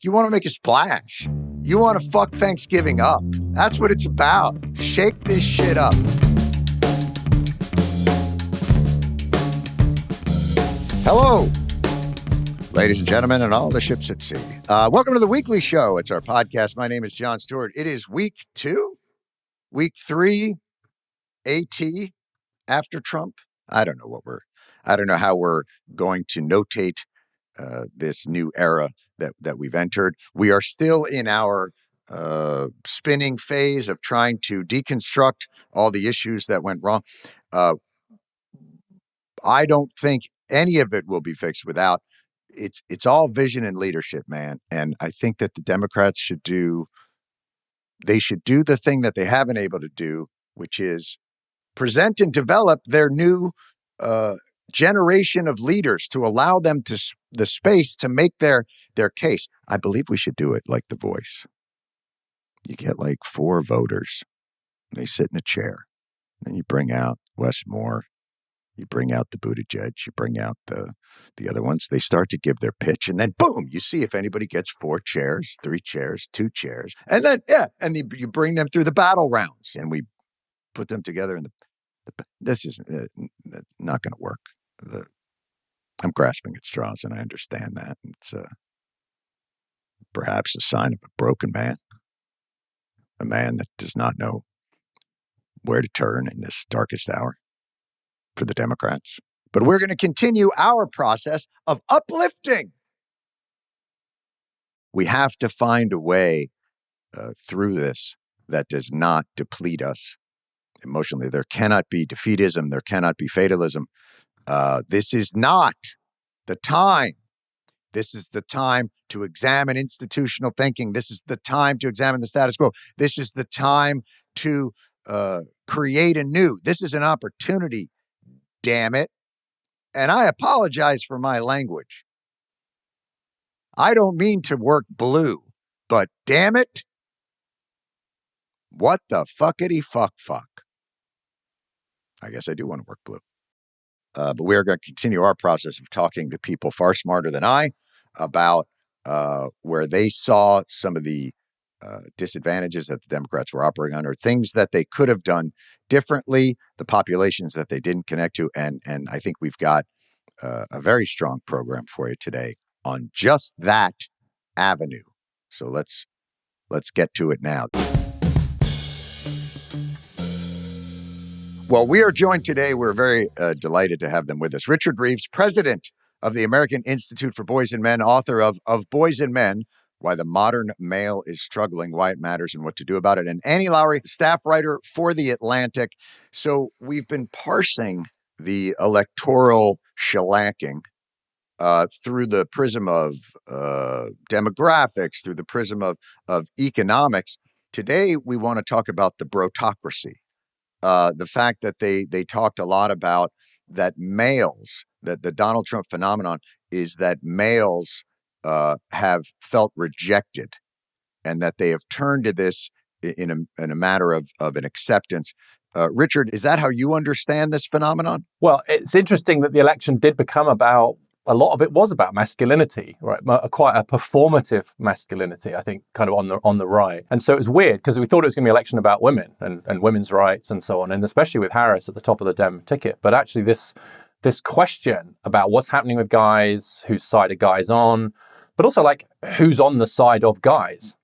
You want to make a splash. You want to fuck Thanksgiving up. That's what it's about. Shake this shit up. Hello, ladies and gentlemen, and all the ships at sea. Welcome to the weekly show. It's our podcast. My name is Jon Stewart. It is week 2, week 3, AT after Trump. I don't know how we're going to notate this new era that we've entered. We are still in our spinning phase of trying to deconstruct all the issues that went wrong. I don't think any of it will be fixed without it's all vision and leadership, man. And I think that the Democrats should do the thing that they haven't been able to do, which is present and develop their new generation of leaders to allow them the space to make their case. I believe we should do it like The Voice. You get like 4 voters. They sit in a chair. Then you bring out Wes Moore. You bring out the Buttigieg. You bring out the other ones. They start to give their pitch. And then, boom, you see if anybody gets 4 chairs, 3 chairs, 2 chairs. And then, you bring them through the battle rounds. And we put them together. This is not going to work. I'm grasping at straws, and I understand that. It's perhaps a sign of a broken man, a man that does not know where to turn in this darkest hour for the Democrats. But we're going to continue our process of uplifting. We have to find a way through this that does not deplete us emotionally. There cannot be defeatism. There cannot be fatalism. This is not the time. This is the time to examine institutional thinking. This is the time to examine the status quo. This is the time to create anew. This is an opportunity, damn it. And I apologize for my language. I don't mean to work blue, but damn it. What the fuckity fuck. I guess I do want to work blue. But we are going to continue our process of talking to people far smarter than I about where they saw some of the disadvantages that the Democrats were operating under, things that they could have done differently, the populations that they didn't connect to. And I think we've got a very strong program for you today on just that avenue. So let's get to it now. Well, we are joined today. We're very delighted to have them with us. Richard Reeves, president of the American Institute for Boys and Men, author of Boys and Men, Why the Modern Male is Struggling, Why It Matters, and What to Do About It. And Annie Lowrey, staff writer for The Atlantic. So we've been parsing the electoral shellacking through the prism of demographics, through the prism of economics. Today, we want to talk about the brotocracy. The fact that they talked a lot about that males, that the Donald Trump phenomenon is that males have felt rejected and that they have turned to this in a matter of an acceptance. Richard, is that how you understand this phenomenon? Well, it's interesting that the election did become about, a lot of it was about masculinity, right? Quite a performative masculinity, I think, kind of on the right. And so it was weird because we thought it was going to be an election about women and women's rights and so on, and especially with Harris at the top of the Dem ticket. But actually this question about what's happening with guys, whose side are guys on, but also like who's on the side of guys,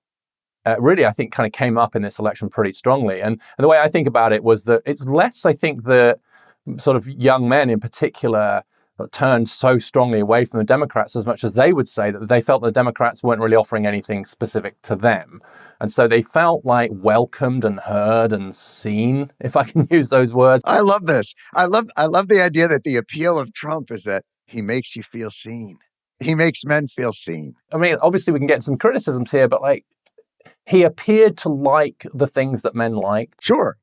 really, I think, kind of came up in this election pretty strongly. And the way I think about it was that it's less, I think, the sort of young men in particular turned so strongly away from the Democrats as much as they would say that they felt the Democrats weren't really offering anything specific to them. And so they felt like welcomed and heard and seen, if I can use those words. I love this. I love the idea that the appeal of Trump is that he makes you feel seen. He makes men feel seen. I mean, obviously we can get some criticisms here, but like, he appeared to like the things that men liked. Sure.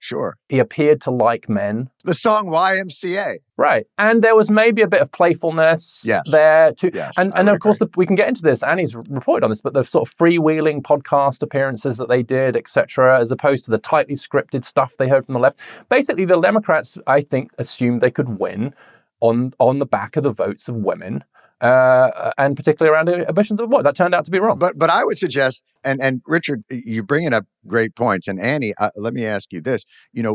He appeared to like men. The song YMCA. Right. And there was maybe a bit of playfulness there too. Yes, and of course, we can get into this. Annie's reported on this, but the sort of freewheeling podcast appearances that they did, etc., as opposed to the tightly scripted stuff they heard from the left. Basically, the Democrats, I think, assumed they could win on the back of the votes of women. and particularly around emissions of what that turned out to be wrong. But I would suggest, and Richard, you're bringing up great points. And Annie, let me ask you this.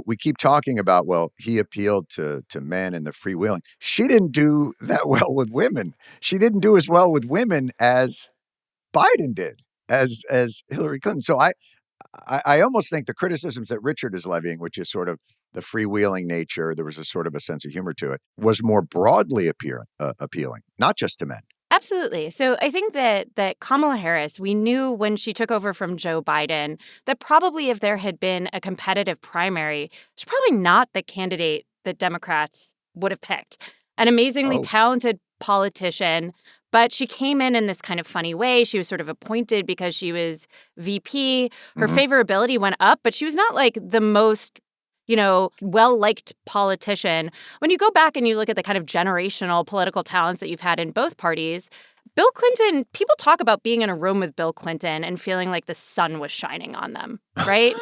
We keep talking about, well, he appealed to men and the freewheeling. She didn't do that well with women. She didn't do as well with women as Biden did, as Hillary Clinton. So I almost think the criticisms that Richard is levying, which is sort of the freewheeling nature, there was a sort of a sense of humor to it, was more broadly appealing, not just to men. Absolutely. So I think that Kamala Harris, we knew when she took over from Joe Biden that probably if there had been a competitive primary, she's probably not the candidate that Democrats would have picked. An amazingly talented politician, but she came in this kind of funny way. She was sort of appointed because she was VP. Her favorability went up, but she was not like the most well-liked politician. When you go back and you look at the kind of generational political talents that you've had in both parties, Bill Clinton, people talk about being in a room with Bill Clinton and feeling like the sun was shining on them, right?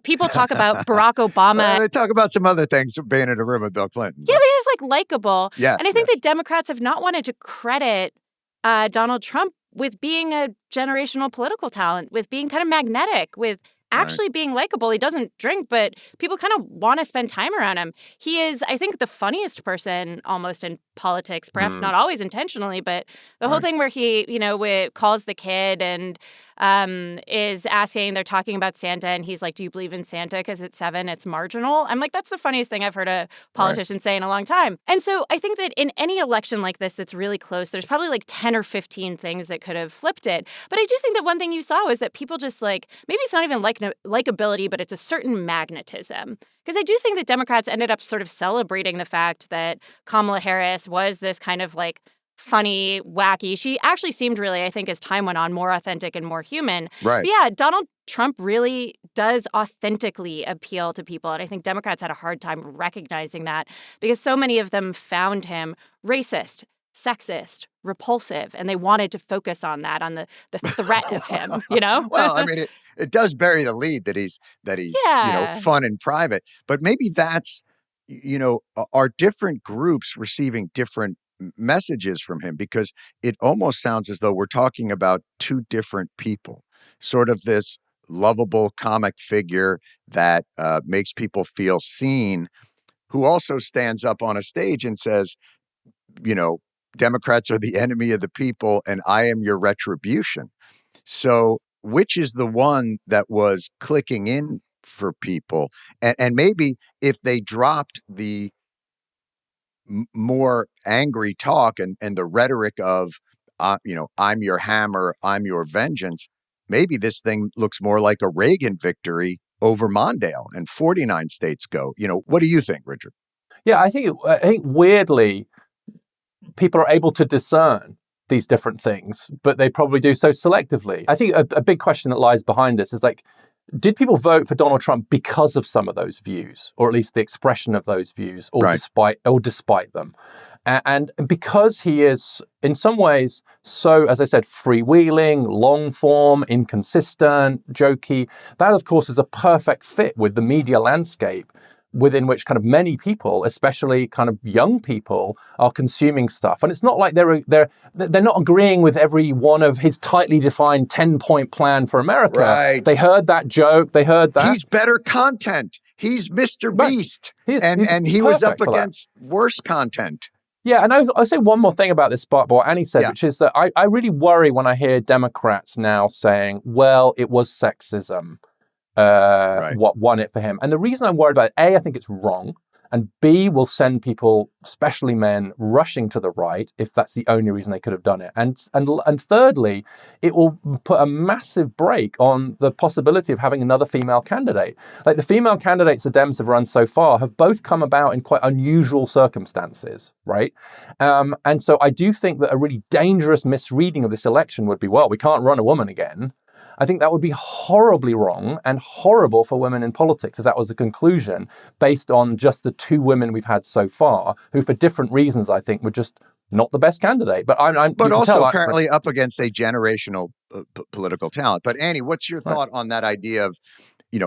People talk about Barack Obama. They talk about some other things being in a room with Bill Clinton. Yeah, but he was likable. Yes, and I think that Democrats have not wanted to credit Donald Trump with being a generational political talent, with being kind of magnetic, with actually being likable. He doesn't drink, but people kind of want to spend time around him. He is, I think, the funniest person almost in politics, perhaps not always intentionally, but the whole thing where he, calls the kid and is asking, they're talking about Santa, and he's like, do you believe in Santa? Because it's 7, it's marginal. I'm like, that's the funniest thing I've heard a politician say in a long time. And so I think that in any election like this that's really close, there's probably 10 or 15 things that could have flipped it. But I do think that one thing you saw was that people just maybe it's not even likability, but it's a certain magnetism. Because I do think that Democrats ended up sort of celebrating the fact that Kamala Harris was this kind of funny, wacky. She actually seemed really, I think, as time went on, more authentic and more human. Right. But yeah, Donald Trump really does authentically appeal to people. And I think Democrats had a hard time recognizing that because so many of them found him racist, sexist, repulsive, and they wanted to focus on that, on the threat of him, Well, I mean, it does bury the lead that he's fun in private. But maybe that's, are different groups receiving different messages from him, because it almost sounds as though we're talking about two different people, sort of this lovable comic figure that makes people feel seen, who also stands up on a stage and says, Democrats are the enemy of the people and I am your retribution. So which is the one that was clicking in for people? And maybe if they dropped the more angry talk and the rhetoric of, I'm your hammer, I'm your vengeance, maybe this thing looks more like a Reagan victory over Mondale and 49 states go. What do you think, Richard? Yeah, I think weirdly, people are able to discern these different things, but they probably do so selectively. I think a big question that lies behind this is did people vote for Donald Trump because of some of those views, or at least the expression of those views, or despite them? And because he is, in some ways, so, as I said, freewheeling, long form, inconsistent, jokey, that, of course, is a perfect fit with the media landscape within which kind of many people, especially kind of young people, are consuming stuff. And it's not like they're not agreeing with every one of his tightly defined 10-point plan for America. Right. They heard that joke. They heard that. He's better content. He's Mr. Beast. And he was up against worse content. Yeah, and I'll say one more thing about this, but what Annie said, which is that I really worry when I hear Democrats now saying, well, it was sexism. What won it for him. And the reason I'm worried about it, A, I think it's wrong, and B, will send people, especially men, rushing to the right if that's the only reason they could have done it. And thirdly, it will put a massive brake on the possibility of having another female candidate. The female candidates the Dems have run so far have both come about in quite unusual circumstances, right? And so I do think that a really dangerous misreading of this election would be, well, we can't run a woman again. I think that would be horribly wrong and horrible for women in politics if that was the conclusion based on just the two women we've had so far, who for different reasons, I think, were just not the best candidate. But also currently up against a generational political talent. But Annie, what's your thought on that idea of,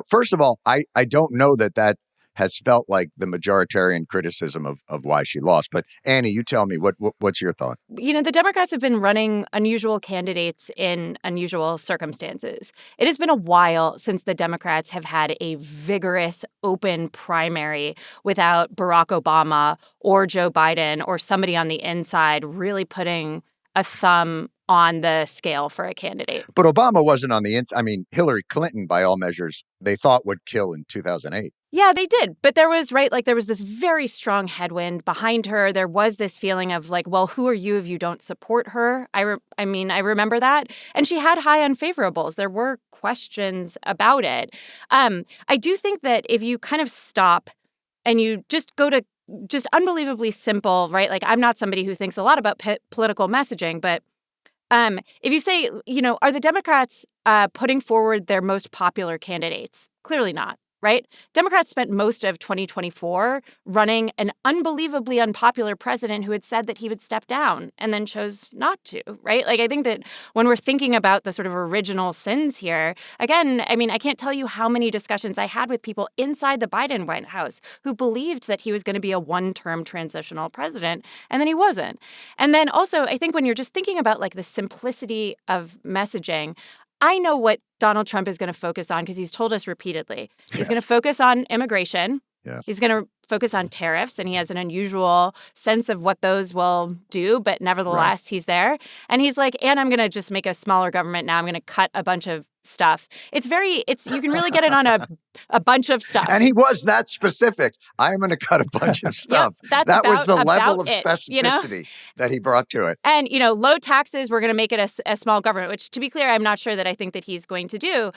first of all, I don't know that has felt like the majoritarian criticism of why she lost. But Annie, you tell me, what's your thought? The Democrats have been running unusual candidates in unusual circumstances. It has been a while since the Democrats have had a vigorous, open primary without Barack Obama or Joe Biden or somebody on the inside really putting a thumb on the scale for a candidate. But Obama wasn't on the inside. I mean, Hillary Clinton, by all measures, they thought would kill in 2008. Yeah, they did. But there was, there was this very strong headwind behind her. There was this feeling of like, well, who are you if you don't support her? I remember that. And she had high unfavorables. There were questions about it. I do think that if you kind of stop and you just go to just unbelievably simple, right? Like, I'm not somebody who thinks a lot about political messaging, but if you say, are the Democrats putting forward their most popular candidates? Clearly not. Right? Democrats spent most of 2024 running an unbelievably unpopular president who had said that he would step down and then chose not to, right? Like, I think that when we're thinking about the sort of original sins here, again, I can't tell you how many discussions I had with people inside the Biden White House who believed that he was going to be a one-term transitional president, and then he wasn't. And then also, I think when you're just thinking about like the simplicity of messaging, I know what Donald Trump is going to focus on because he's told us repeatedly. He's going to focus on immigration. Yes. He's going to focus on tariffs, and he has an unusual sense of what those will do, but nevertheless, he's there. And he's like, and I'm going to just make a smaller government now. I'm going to cut a bunch of stuff. You can really get it on a bunch of stuff. And he was that specific. I'm going to cut a bunch of stuff. Yep, that was the level of it, specificity that he brought to it. And, low taxes, we're going to make it a small government, which, to be clear, I'm not sure that I think that he's going to do.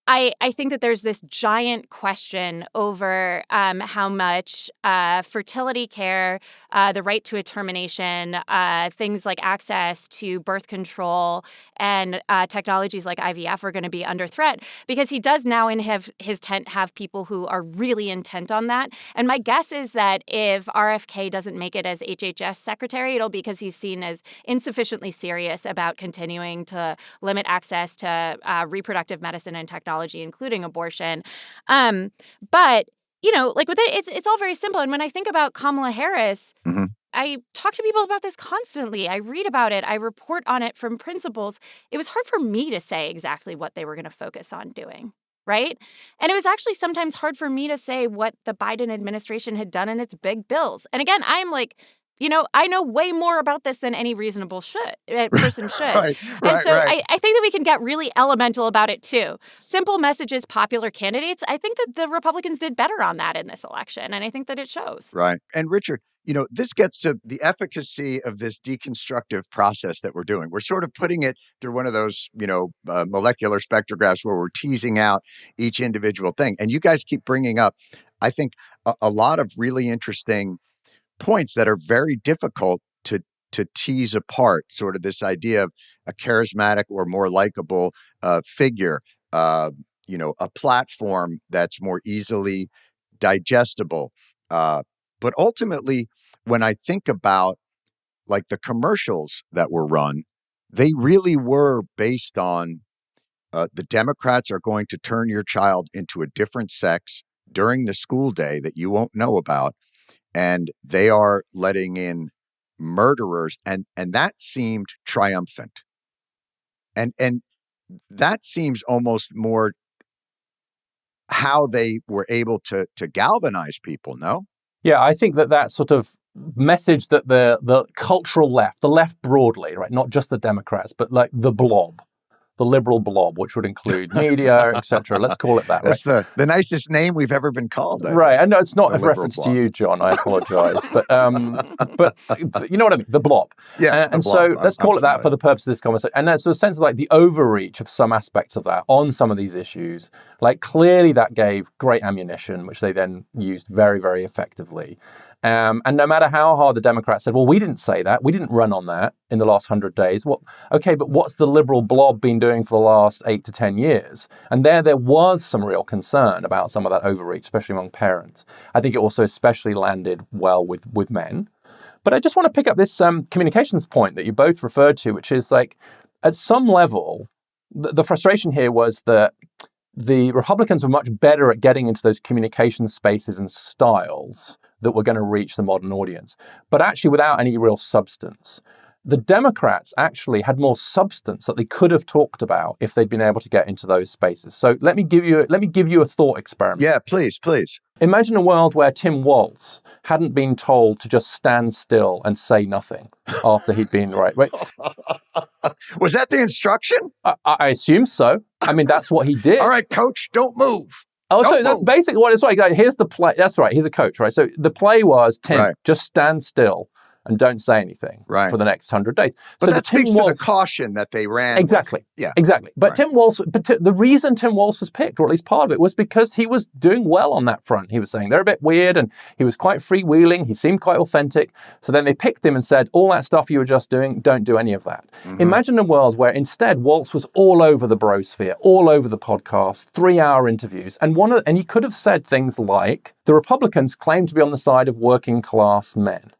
I think that there's this giant question over how much fertility care, the right to a termination, things like access to birth control and technologies like IVF are going to be under threat because he does now in his tent have people who are really intent on that. And my guess is that if RFK doesn't make it as HHS secretary, it'll be because he's seen as insufficiently serious about continuing to limit access to reproductive medicine and technology, including abortion. But, with it's all very simple. And when I think about Kamala Harris, mm-hmm. I talk to people about this constantly. I read about it. I report on it from principals. It was hard for me to say exactly what they were going to focus on doing, right? And it was actually sometimes hard for me to say what the Biden administration had done in its big bills. And again, I'm like, I know way more about this than any reasonable person should. Right. I think that we can get really elemental about it, too. Simple messages, popular candidates. I think that the Republicans did better on that in this election, and I think that it shows. Right. And Richard, this gets to the efficacy of this deconstructive process that we're doing. We're sort of putting it through one of those, molecular spectrographs where we're teasing out each individual thing. And you guys keep bringing up, I think, a lot of really interesting points that are very difficult to tease apart, sort of this idea of a charismatic or more likable figure, a platform that's more easily digestible. But ultimately, when I think about like the commercials that were run, they really were based on the Democrats are going to turn your child into a different sex during the school day that you won't know about. And they are letting in murderers. And that seemed triumphant. And that seems almost more how they were able to galvanize people, no? Yeah, I think that sort of message that the cultural left, the left broadly, right, not just the Democrats, but like the blob, the liberal blob, which would include media, etc. Let's call it that. That's right? the nicest name we've ever been called. Right. I know it's not a reference to you, John. I apologize. But you know what I mean? The blob. Yes, and so let's call it that for the purpose of this conversation. And that's a sense of like the overreach of some aspects of that on some of these issues. Like clearly that gave great ammunition, which they then used very, very effectively. And no matter how hard the Democrats said, well, we didn't say that. We didn't run on that in the last 100 days. Well, okay, but what's the liberal blob been doing for the last 8 to 10 years? And there was some real concern about some of that overreach, especially among parents. I think it also especially landed well with men. But I just want to pick up this communications point that you both referred to, which is like, at some level, the frustration here was that the Republicans were much better at getting into those communication spaces and styles that were going to reach the modern audience, but actually without any real substance. The Democrats actually had more substance that they could have talked about if they'd been able to get into those spaces. So let me give you a thought experiment. Yeah, please. Imagine a world where Tim Walz hadn't been told to just stand still and say nothing after he'd been right. Was that the instruction? I assume so. I mean, that's what he did. All right, coach, don't move. Oh, so that's basically what it's like. Here's the play. That's right. He's a coach, right? So the play was, Tim, just stand still and don't say anything for the next 100 days. But so that speaks to the caution that they ran. Exactly. With. Yeah. Exactly. But Tim Walz, the reason Tim Walz was picked, or at least part of it, was because he was doing well on that front. He was saying they're a bit weird and he was quite freewheeling. He seemed quite authentic. So then they picked him and said, all that stuff you were just doing, don't do any of that. Mm-hmm. Imagine a world where instead Walz was all over the brosphere, all over the podcast, 3-hour interviews. And he could have said things like, the Republicans claim to be on the side of working class men.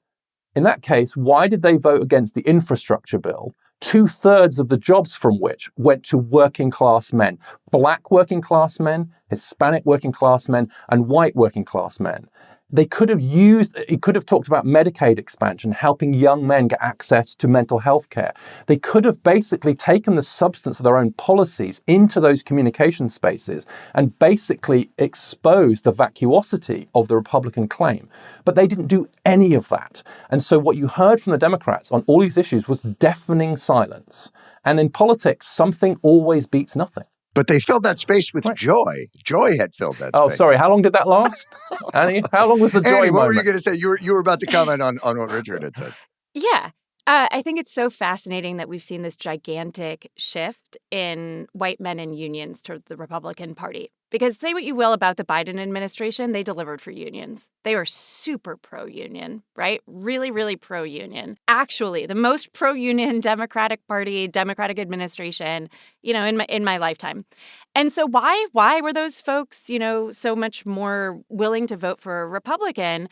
In that case, why did they vote against the infrastructure bill, 2/3 of the jobs from which went to working class men, black working class men, Hispanic working class men, and white working class men? It could have talked about Medicaid expansion, helping young men get access to mental health care. They could have basically taken the substance of their own policies into those communication spaces and basically exposed the vacuosity of the Republican claim. But they didn't do any of that. And so what you heard from the Democrats on all these issues was deafening silence. And in politics, something always beats nothing. But they filled that space with joy. Joy had filled that space. Oh, sorry. How long did that last? Annie, how long was the joy Annie, moment? what were you going to say? You were about to comment on what Richard had said. Yeah. I think it's so fascinating that we've seen this gigantic shift in white men in unions toward the Republican Party. Because say what you will about the Biden administration, they delivered for unions. They were super pro-union, right? Really, really pro-union. Actually, the most pro-union Democratic Party, Democratic administration, in my lifetime. And so why were those folks, so much more willing to vote for a Republican?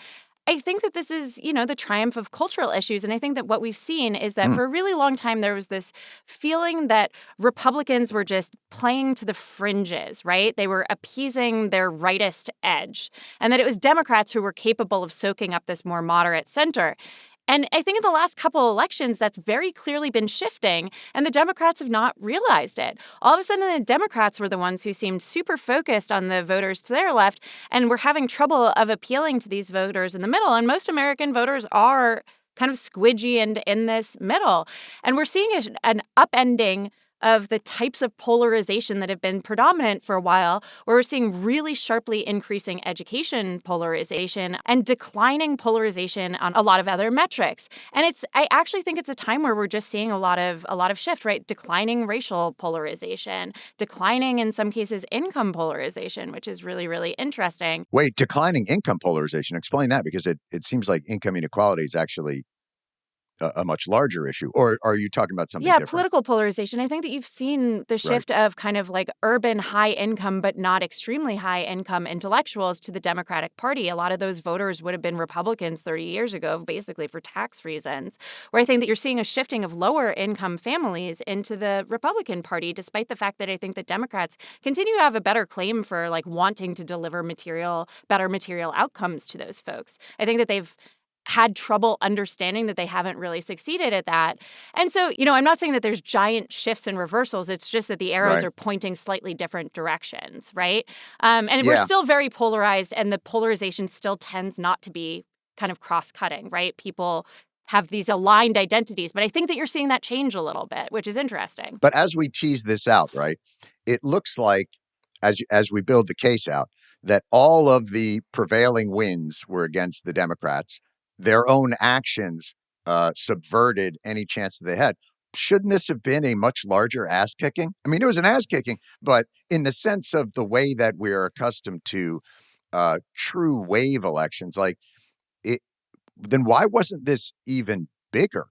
I think that this is, the triumph of cultural issues. And I think that what we've seen is that for a really long time, there was this feeling that Republicans were just playing to the fringes, right? They were appeasing their rightist edge, and that it was Democrats who were capable of soaking up this more moderate center. And I think in the last couple elections, that's very clearly been shifting, and the Democrats have not realized it. All of a sudden, the Democrats were the ones who seemed super focused on the voters to their left and were having trouble of appealing to these voters in the middle. And most American voters are kind of squidgy and in this middle. And we're seeing an upending of the types of polarization that have been predominant for a while, where we're seeing really sharply increasing education polarization and declining polarization on a lot of other metrics. And I actually think it's a time where we're just seeing a lot of shift, right? Declining racial polarization, declining in some cases income polarization, which is really, really interesting. Wait, declining income polarization. Explain that, because it seems like income inequality is actually a much larger issue. Or are you talking about something different? Political polarization. I think that you've seen the shift of kind of like urban high income, but not extremely high income intellectuals to the Democratic Party. A lot of those voters would have been Republicans 30 years ago, basically for tax reasons, where I think that you're seeing a shifting of lower income families into the Republican Party, despite the fact that I think that Democrats continue to have a better claim for like wanting to deliver better material outcomes to those folks. I think that they've had trouble understanding that they haven't really succeeded at that. And so, I'm not saying that there's giant shifts and reversals. It's just that the arrows are pointing slightly different directions, right? And we're still very polarized, and the polarization still tends not to be kind of cross-cutting, right? People have these aligned identities, but I think that you're seeing that change a little bit, which is interesting. But as we tease this out, right, it looks like, as we build the case out, that all of the prevailing winds were against the Democrats. Their own actions subverted any chance that they had. Shouldn't this have been a much larger ass kicking? I mean, it was an ass kicking, but in the sense of the way that we're accustomed to true wave elections, then why wasn't this even bigger?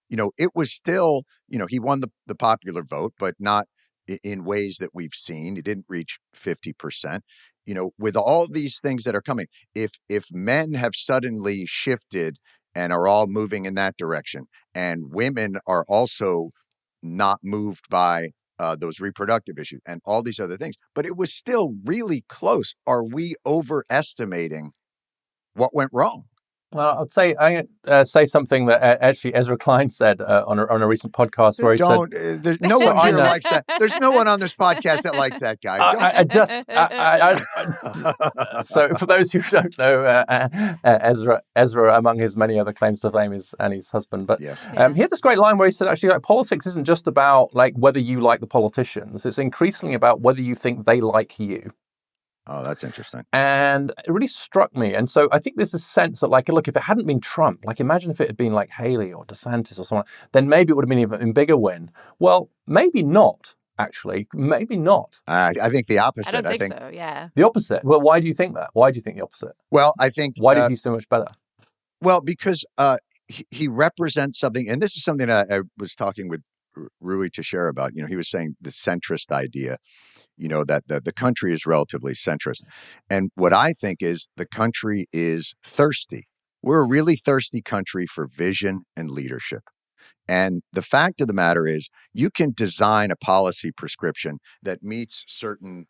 It was still, he won the popular vote, but not in ways that we've seen. He didn't reach 50%. With all these things that are coming, if men have suddenly shifted and are all moving in that direction, and women are also not moved by those reproductive issues, and all these other things. But it was still really close. Are we overestimating what went wrong? Well, I'd say say something that actually Ezra Klein said on a recent podcast where he said, There's no one here likes that. There's no one on this podcast that likes that guy. So for those who don't know, Ezra, among his many other claims to fame, is Annie's husband. But yes. He had this great line where he said, actually, like, politics isn't just about like whether you like the politicians. It's increasingly about whether you think they like you. Oh, that's interesting. And it really struck me. And so I think there's a sense that, like, look, if it hadn't been Trump, like, imagine if it had been like Haley or DeSantis or someone, then maybe it would have been even a bigger win. Well, maybe not, actually. Maybe not. I think the opposite. I don't think so, yeah. The opposite. Well, why do you think that? Why do you think the opposite? Well, I think... Why did he do so much better? Well, because he represents something, and this is something I was talking with Rui Teixeira about. He was saying the centrist idea, that the country is relatively centrist. And what I think is the country is thirsty. We're a really thirsty country for vision and leadership. And the fact of the matter is you can design a policy prescription that meets certain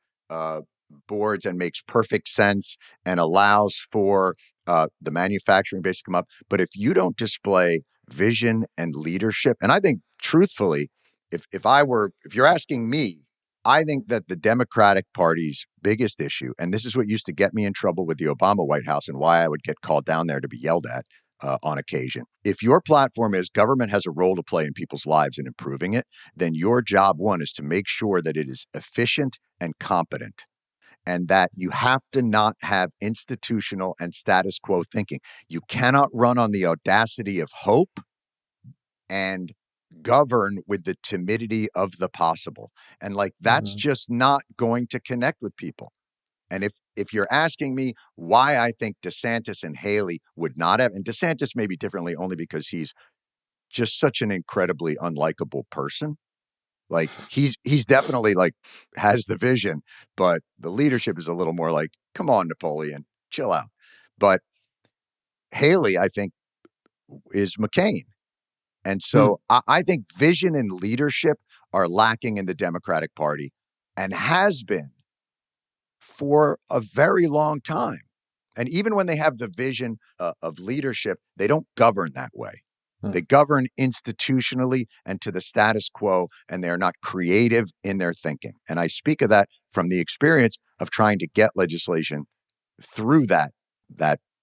boards and makes perfect sense and allows for the manufacturing base to come up. But if you don't display vision and leadership, and I think truthfully, if you're asking me, I think that the Democratic Party's biggest issue, and this is what used to get me in trouble with the Obama White House and why I would get called down there to be yelled at on occasion. If your platform is government has a role to play in people's lives and improving it, then your job one is to make sure that it is efficient and competent, and that you have to not have institutional and status quo thinking. You cannot run on the audacity of hope and govern with the timidity of the possible. And that's just not going to connect with people. And if you're asking me why I think DeSantis and Haley would not have, and DeSantis maybe differently only because he's just such an incredibly unlikable person. Like he's definitely has the vision, but the leadership is a little more like, come on, Napoleon, chill out. But Haley, I think, is McCain. And so I think vision and leadership are lacking in the Democratic Party and has been for a very long time. And even when they have the vision of leadership, they don't govern that way. They govern institutionally and to the status quo, and they're not creative in their thinking. And I speak of that from the experience of trying to get legislation through that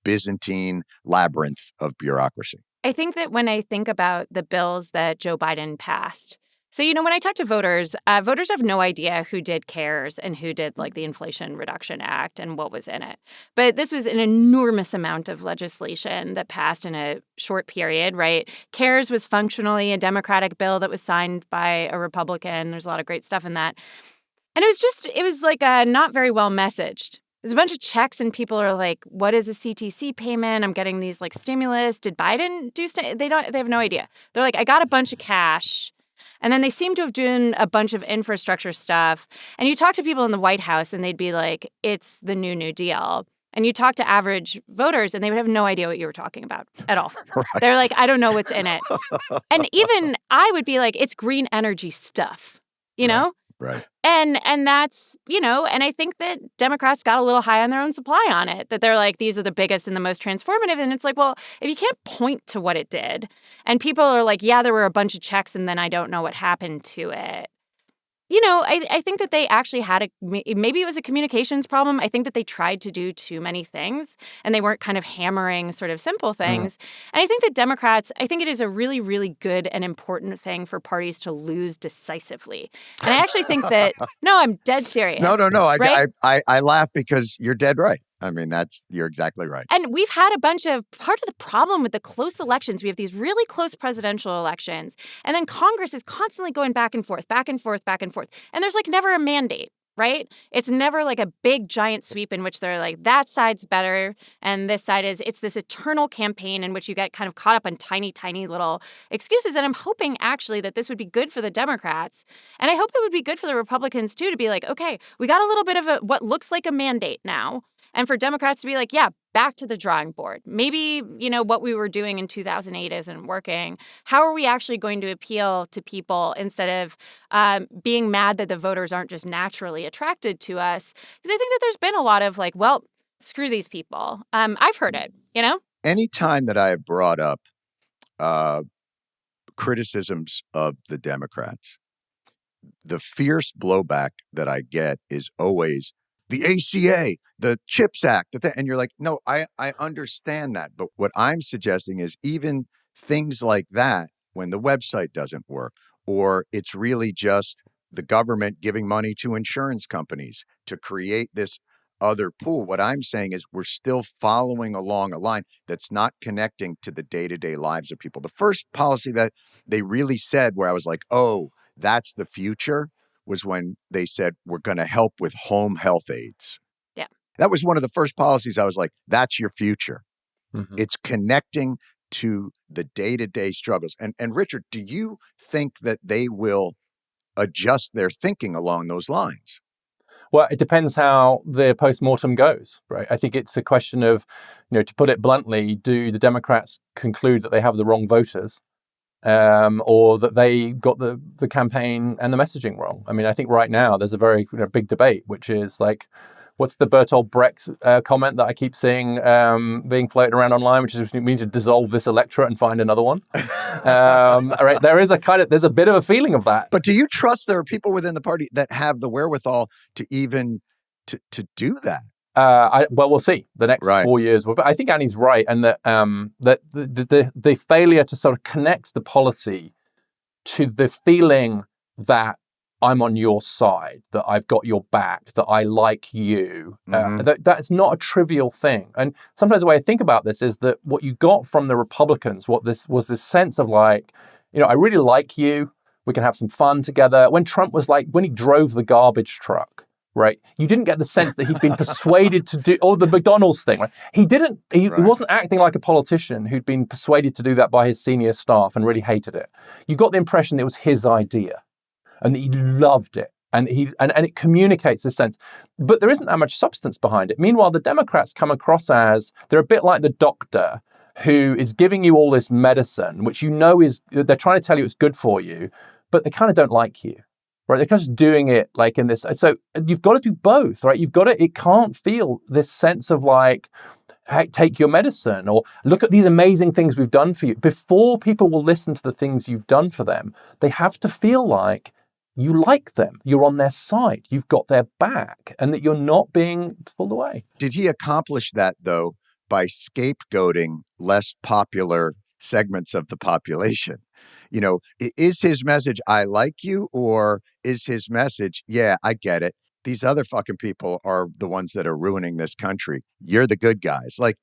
Byzantine labyrinth of bureaucracy. I think that when I think about the bills that Joe Biden passed, so, when I talk to voters, voters have no idea who did CARES and who did the Inflation Reduction Act and what was in it. But this was an enormous amount of legislation that passed in a short period, right? CARES was functionally a Democratic bill that was signed by a Republican. There's a lot of great stuff in that. And it was not very well messaged. There's a bunch of checks and people are like, what is a CTC payment? I'm getting these stimulus. Did Biden do they have no idea. They're like, I got a bunch of cash. And then they seem to have done a bunch of infrastructure stuff. And you talk to people in the White House and they'd be like, it's the New Deal. And you talk to average voters and they would have no idea what you were talking about at all. Right. They're like, I don't know what's in it. And even I would be like, it's green energy stuff, you know? Right. And that's, and I think that Democrats got a little high on their own supply on it, that they're like, these are the biggest and the most transformative. And it's like, well, if you can't point to what it did and people are like, yeah, there were a bunch of checks and then I don't know what happened to it. I think that they actually had maybe it was a communications problem. I think that they tried to do too many things and they weren't kind of hammering sort of simple things. And I think that Democrats, I think it is a really, really good and important thing for parties to lose decisively. And I actually think that, no, I'm dead serious. No. Right? I laugh because you're dead right. I mean, you're exactly right. And we've had part of the problem with the close elections, we have these really close presidential elections, and then Congress is constantly going back and forth, back and forth, back and forth. And there's never a mandate, right? It's never a big giant sweep in which they're like, that side's better and this side it's this eternal campaign in which you get kind of caught up on tiny, tiny little excuses. And I'm hoping actually that this would be good for the Democrats. And I hope it would be good for the Republicans too, to be like, okay, we got a little bit of what looks like a mandate now. And for Democrats to be like, yeah, back to the drawing board. Maybe, what we were doing in 2008 isn't working. How are we actually going to appeal to people instead of being mad that the voters aren't just naturally attracted to us? Because I think that there's been a lot of like, well, screw these people. I've heard it, Anytime that I have brought up criticisms of the Democrats, the fierce blowback that I get is always the ACA, the CHIPS Act, and you're like, no, I understand that. But what I'm suggesting is even things like that, when the website doesn't work, or it's really just the government giving money to insurance companies to create this other pool. What I'm saying is we're still following along a line that's not connecting to the day-to-day lives of people. The first policy that they really said where I was like, oh, that's the future, was when they said, we're going to help with home health aides. Yeah. That was one of the first policies I was like, that's your future. Mm-hmm. It's connecting to the day-to-day struggles. And Richard, do you think that they will adjust their thinking along those lines? Well, it depends how the postmortem goes, right? I think it's a question of, to put it bluntly, do the Democrats conclude that they have the wrong voters? Or that they got the campaign and the messaging wrong. I mean, I think right now there's a very big debate, which is like, what's the Bertolt Brecht comment that I keep seeing being floated around online, which is we need to dissolve this electorate and find another one. Right? There's a bit of a feeling of that. But do you trust there are people within the party that have the wherewithal to even to do that? Well, we'll see the next 4 years. But I think Annie's right, and that the failure to sort of connect the policy to the feeling that I'm on your side, that I've got your back, that I like you, that's not a trivial thing. And sometimes the way I think about this is that what you got from the Republicans, was this sense of like, I really like you. We can have some fun together. When Trump was like, when he drove the garbage truck, right? You didn't get the sense that he'd been persuaded to do, or the McDonald's thing, right? He wasn't acting like a politician who'd been persuaded to do that by his senior staff and really hated it. You got the impression it was his idea and that he loved it. And it communicates this sense. But there isn't that much substance behind it. Meanwhile, the Democrats come across as, they're a bit like the doctor who is giving you all this medicine, which they're trying to tell you it's good for you, but they kind of don't like you. Right, they're just doing it like in this. So you've got to do both, right? It can't feel this sense of like, hey, take your medicine or look at these amazing things we've done for you. Before people will listen to the things you've done for them, they have to feel like you like them, you're on their side, you've got their back, and that you're not being pulled away. Did he accomplish that, though, by scapegoating less popular segments of the population? Is his message, I like you, or is his message, yeah, I get it. These other fucking people are the ones that are ruining this country. You're the good guys. Like,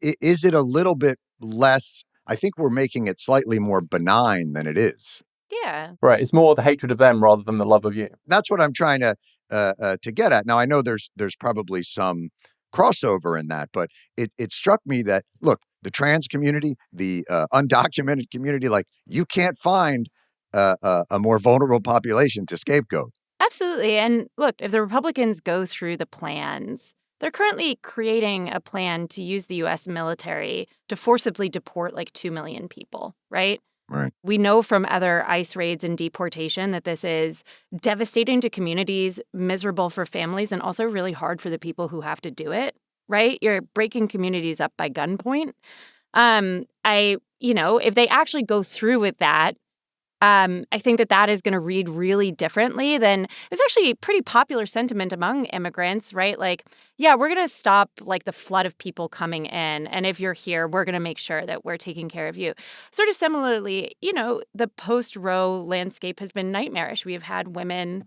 is it a little bit less? I think we're making it slightly more benign than it is. Yeah. Right. It's more the hatred of them rather than the love of you. That's what I'm trying to get at. Now, I know there's probably some crossover in that, but it struck me that, look, the trans community, the undocumented community, like, you can't find a more vulnerable population to scapegoat. Absolutely. And look, if the Republicans go through the plans, they're currently creating a plan to use the U.S. military to forcibly deport like 2 million people, right? Right. We know from other ICE raids and deportation that this is devastating to communities, miserable for families, and also really hard for the people who have to do it, right? You're breaking communities up by gunpoint. If they actually go through with that, I think that is going to read really differently than it's actually a pretty popular sentiment among immigrants, right? Like, yeah, we're going to stop like the flood of people coming in. And if you're here, we're going to make sure that we're taking care of you. Sort of similarly, the post-Roe landscape has been nightmarish. We have had women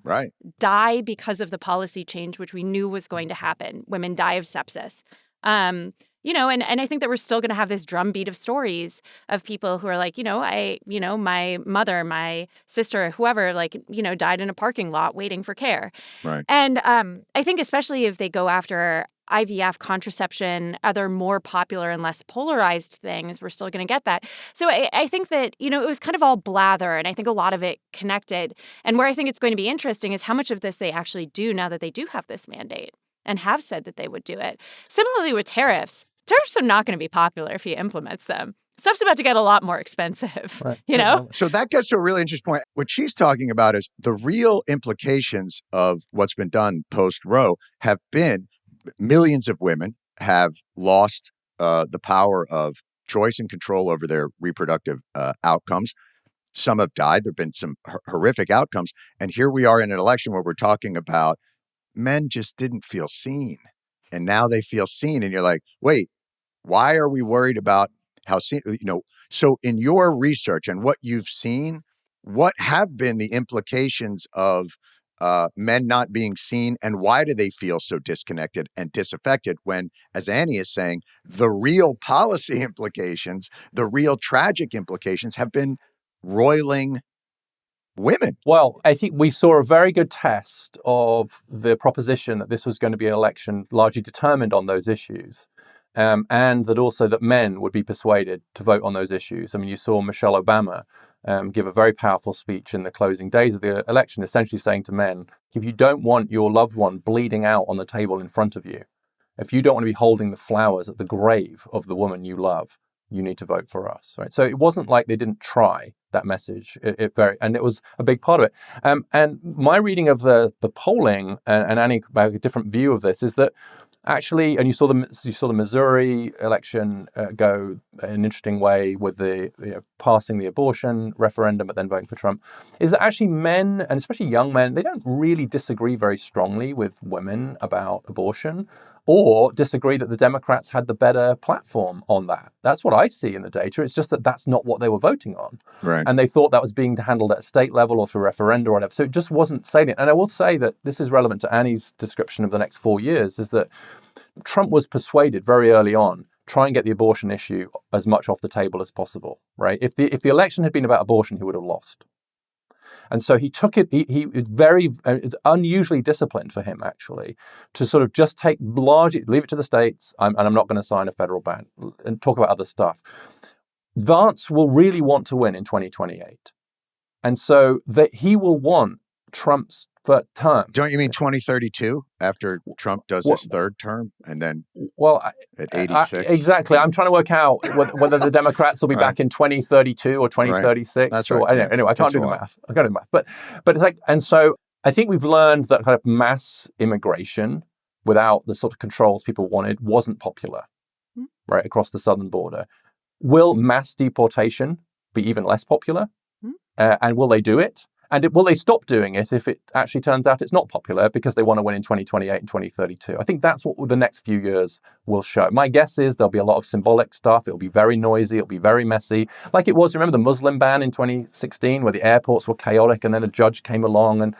die because of the policy change, which we knew was going to happen. Women die of sepsis. And I think that we're still going to have this drumbeat of stories of people who are like, my mother, my sister, whoever, died in a parking lot waiting for care. Right. And I think especially if they go after IVF, contraception, other more popular and less polarized things, we're still going to get that. So I think that, it was kind of all blather, and I think a lot of it connected. And where I think it's going to be interesting is how much of this they actually do now that they do have this mandate and have said that they would do it. Similarly with tariffs. tariffs are not going to be popular if he implements them. Stuff's about to get a lot more expensive, Right. you know? So that gets to a really interesting point. What she's talking about is the real implications of what's been done post-Roe have been millions of women have lost the power of choice and control over their reproductive outcomes. Some have died. There have been some horrific outcomes. And here we are in an election where we're talking about men just didn't feel seen. And now they feel seen. And you're like, wait, why are we worried about how seen, so in your research and what you've seen, what have been the implications of men not being seen, and why do they feel so disconnected and disaffected when, as Annie is saying, the real policy implications, the real tragic implications have been roiling women? Well, I think we saw a very good test of the proposition that this was going to be an election largely determined on those issues. And that also that men would be persuaded to vote on those issues. I mean, you saw Michelle Obama give a very powerful speech in the closing days of the election, essentially saying to men, if you don't want your loved one bleeding out on the table in front of you, if you don't want to be holding the flowers at the grave of the woman you love, you need to vote for us. Right? So it wasn't like they didn't try that message. And it was a big part of it. And my reading of the polling, and Annie, about a different view of this, is that actually, and you saw the Missouri election go an interesting way with the passing the abortion referendum, but then voting for Trump, is that actually men, and especially young men, they don't really disagree very strongly with women about abortion, or disagree that the Democrats had the better platform on that. That's what I see in the data. It's just that that's not what they were voting on. Right. And they thought that was being handled at a state level or through referenda or whatever. So it just wasn't salient. And I will say that this is relevant to Annie's description of the next 4 years, is that Trump was persuaded very early on, try and get the abortion issue as much off the table as possible, right? If the election had been about abortion, he would have lost. And so he took it, he was very, it's unusually disciplined for him, actually, to sort of just leave it to the states, and I'm not going to sign a federal ban, and talk about other stuff. Vance will really want to win in 2028. And so that he will want Trump's term. Don't you mean 2032 after Trump does his third term and then at 86? Exactly. I'm trying to work out whether the Democrats will be back in 2032 or 2036. Right. That's right. Anyway, I can't do the math. I can't do the math. But it's like, and so I think we've learned that kind of mass immigration without the sort of controls people wanted wasn't popular, right, across the southern border. Will mass deportation be even less popular? And will they do it? And will they stop doing it if it actually turns out it's not popular because they want to win in 2028 and 2032? I think that's what the next few years will show. My guess is there'll be a lot of symbolic stuff. It'll be very noisy. It'll be very messy. Like it was, remember the Muslim ban in 2016 where the airports were chaotic and then a judge came along, and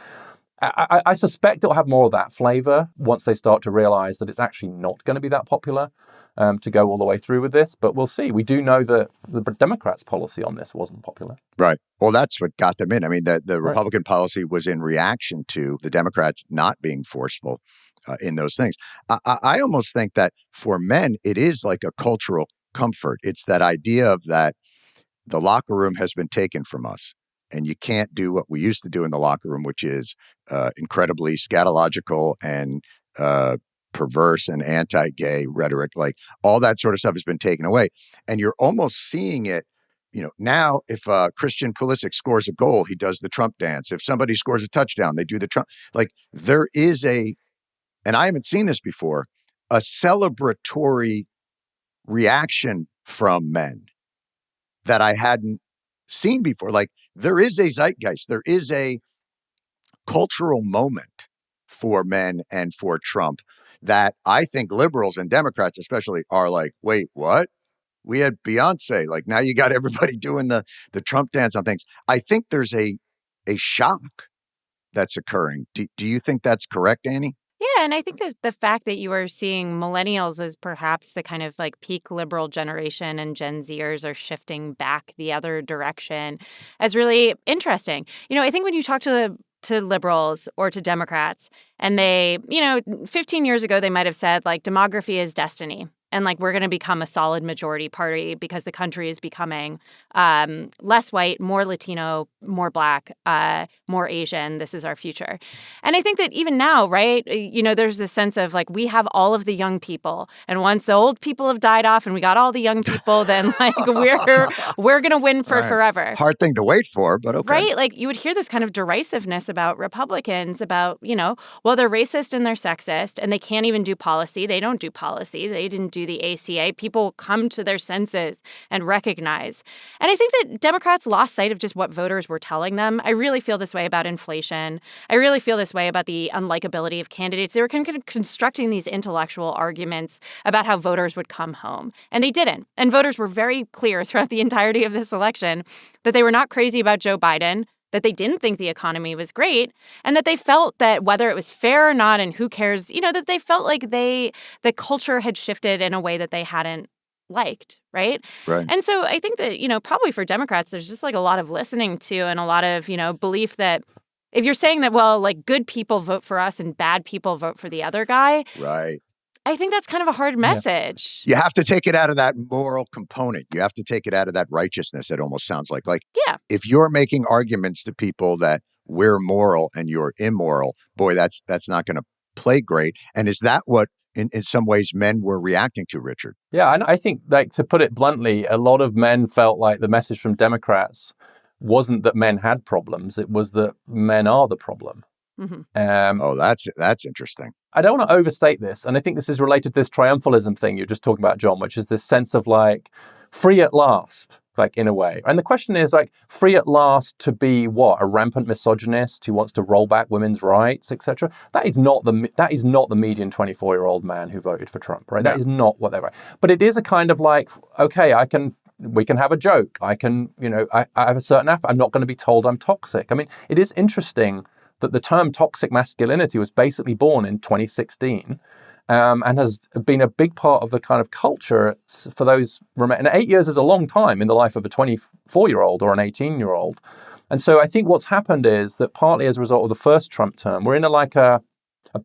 I suspect it'll have more of that flavor once they start to realize that it's actually not going to be that popular to go all the way through with this. But we'll see. We do know that the Democrats' policy on this wasn't popular. Right. Well, that's what got them in. I mean, the Republican policy was in reaction to the Democrats not being forceful in those things. I almost think that for men, it is like a cultural comfort. It's that idea of that the locker room has been taken from us. And you can't do what we used to do in the locker room, which is incredibly scatological and perverse and anti-gay rhetoric. Like all that sort of stuff has been taken away. And you're almost seeing it, now if Christian Pulisic scores a goal, he does the Trump dance. If somebody scores a touchdown, they do the Trump. Like there is and I haven't seen this before, a celebratory reaction from men that I hadn't seen before. Like there is a zeitgeist, there is a cultural moment for men and for Trump that I think liberals and Democrats especially are like, wait, what? We had Beyonce, like now you got everybody doing the Trump dance on things. I think there's a shock that's occurring. Do you think that's correct, Annie? Yeah, and I think that the fact that you are seeing millennials as perhaps the kind of like peak liberal generation and Gen Zers are shifting back the other direction is really interesting. I think when you talk to liberals or to Democrats and they, 15 years ago, they might have said like demography is destiny. and like we're going to become a solid majority party because the country is becoming less white, more Latino, more Black, more Asian. This is our future. And I think that even now, right, there's this sense of like we have all of the young people, and once the old people have died off and we got all the young people, then like we're going to win for forever. Hard thing to wait for, but okay. Right? Like you would hear this kind of derisiveness about Republicans about, well, they're racist and they're sexist and they can't even do policy. They don't do policy. They didn't do the ACA. People come to their senses and recognize. And I think that Democrats lost sight of just what voters were telling them. I really feel this way about inflation. I really feel this way about the unlikability of candidates. They were kind of constructing these intellectual arguments about how voters would come home. And they didn't. And voters were very clear throughout the entirety of this election that they were not crazy about Joe Biden, that they didn't think the economy was great, and that they felt that whether it was fair or not, and who cares, that they felt like the culture had shifted in a way that they hadn't liked, right? Right. And so I think that, probably for Democrats, there's just like a lot of listening to and a lot of, belief that if you're saying that, well, like good people vote for us and bad people vote for the other guy. Right. I think that's kind of a hard message. You have to take it out of that moral component. You have to take it out of that righteousness, it almost sounds like. Like, if you're making arguments to people that we're moral and you're immoral, boy, that's not going to play great. And is that what, in some ways, men were reacting to, Richard? Yeah, and I think, like, to put it bluntly, a lot of men felt like the message from Democrats wasn't that men had problems. It was that men are the problem. Mm-hmm. That's interesting. I don't want to overstate this, and I think this is related to this triumphalism thing you're just talking about, John, which is this sense of like free at last, like in a way. And the question is like free at last to be what? A rampant misogynist who wants to roll back women's rights, etc. That is not the median 24-year-old man who voted for Trump, right? No. That is not what they're right. But it is a kind of like, okay, we can have a joke. I can, I have a certain I'm not going to be told I'm toxic. I mean, it is interesting that the term toxic masculinity was basically born in 2016 and has been a big part of the kind of culture for those. And 8 years is a long time in the life of a 24-year-old or an 18-year-old. And so I think what's happened is that partly as a result of the first Trump term, we're in a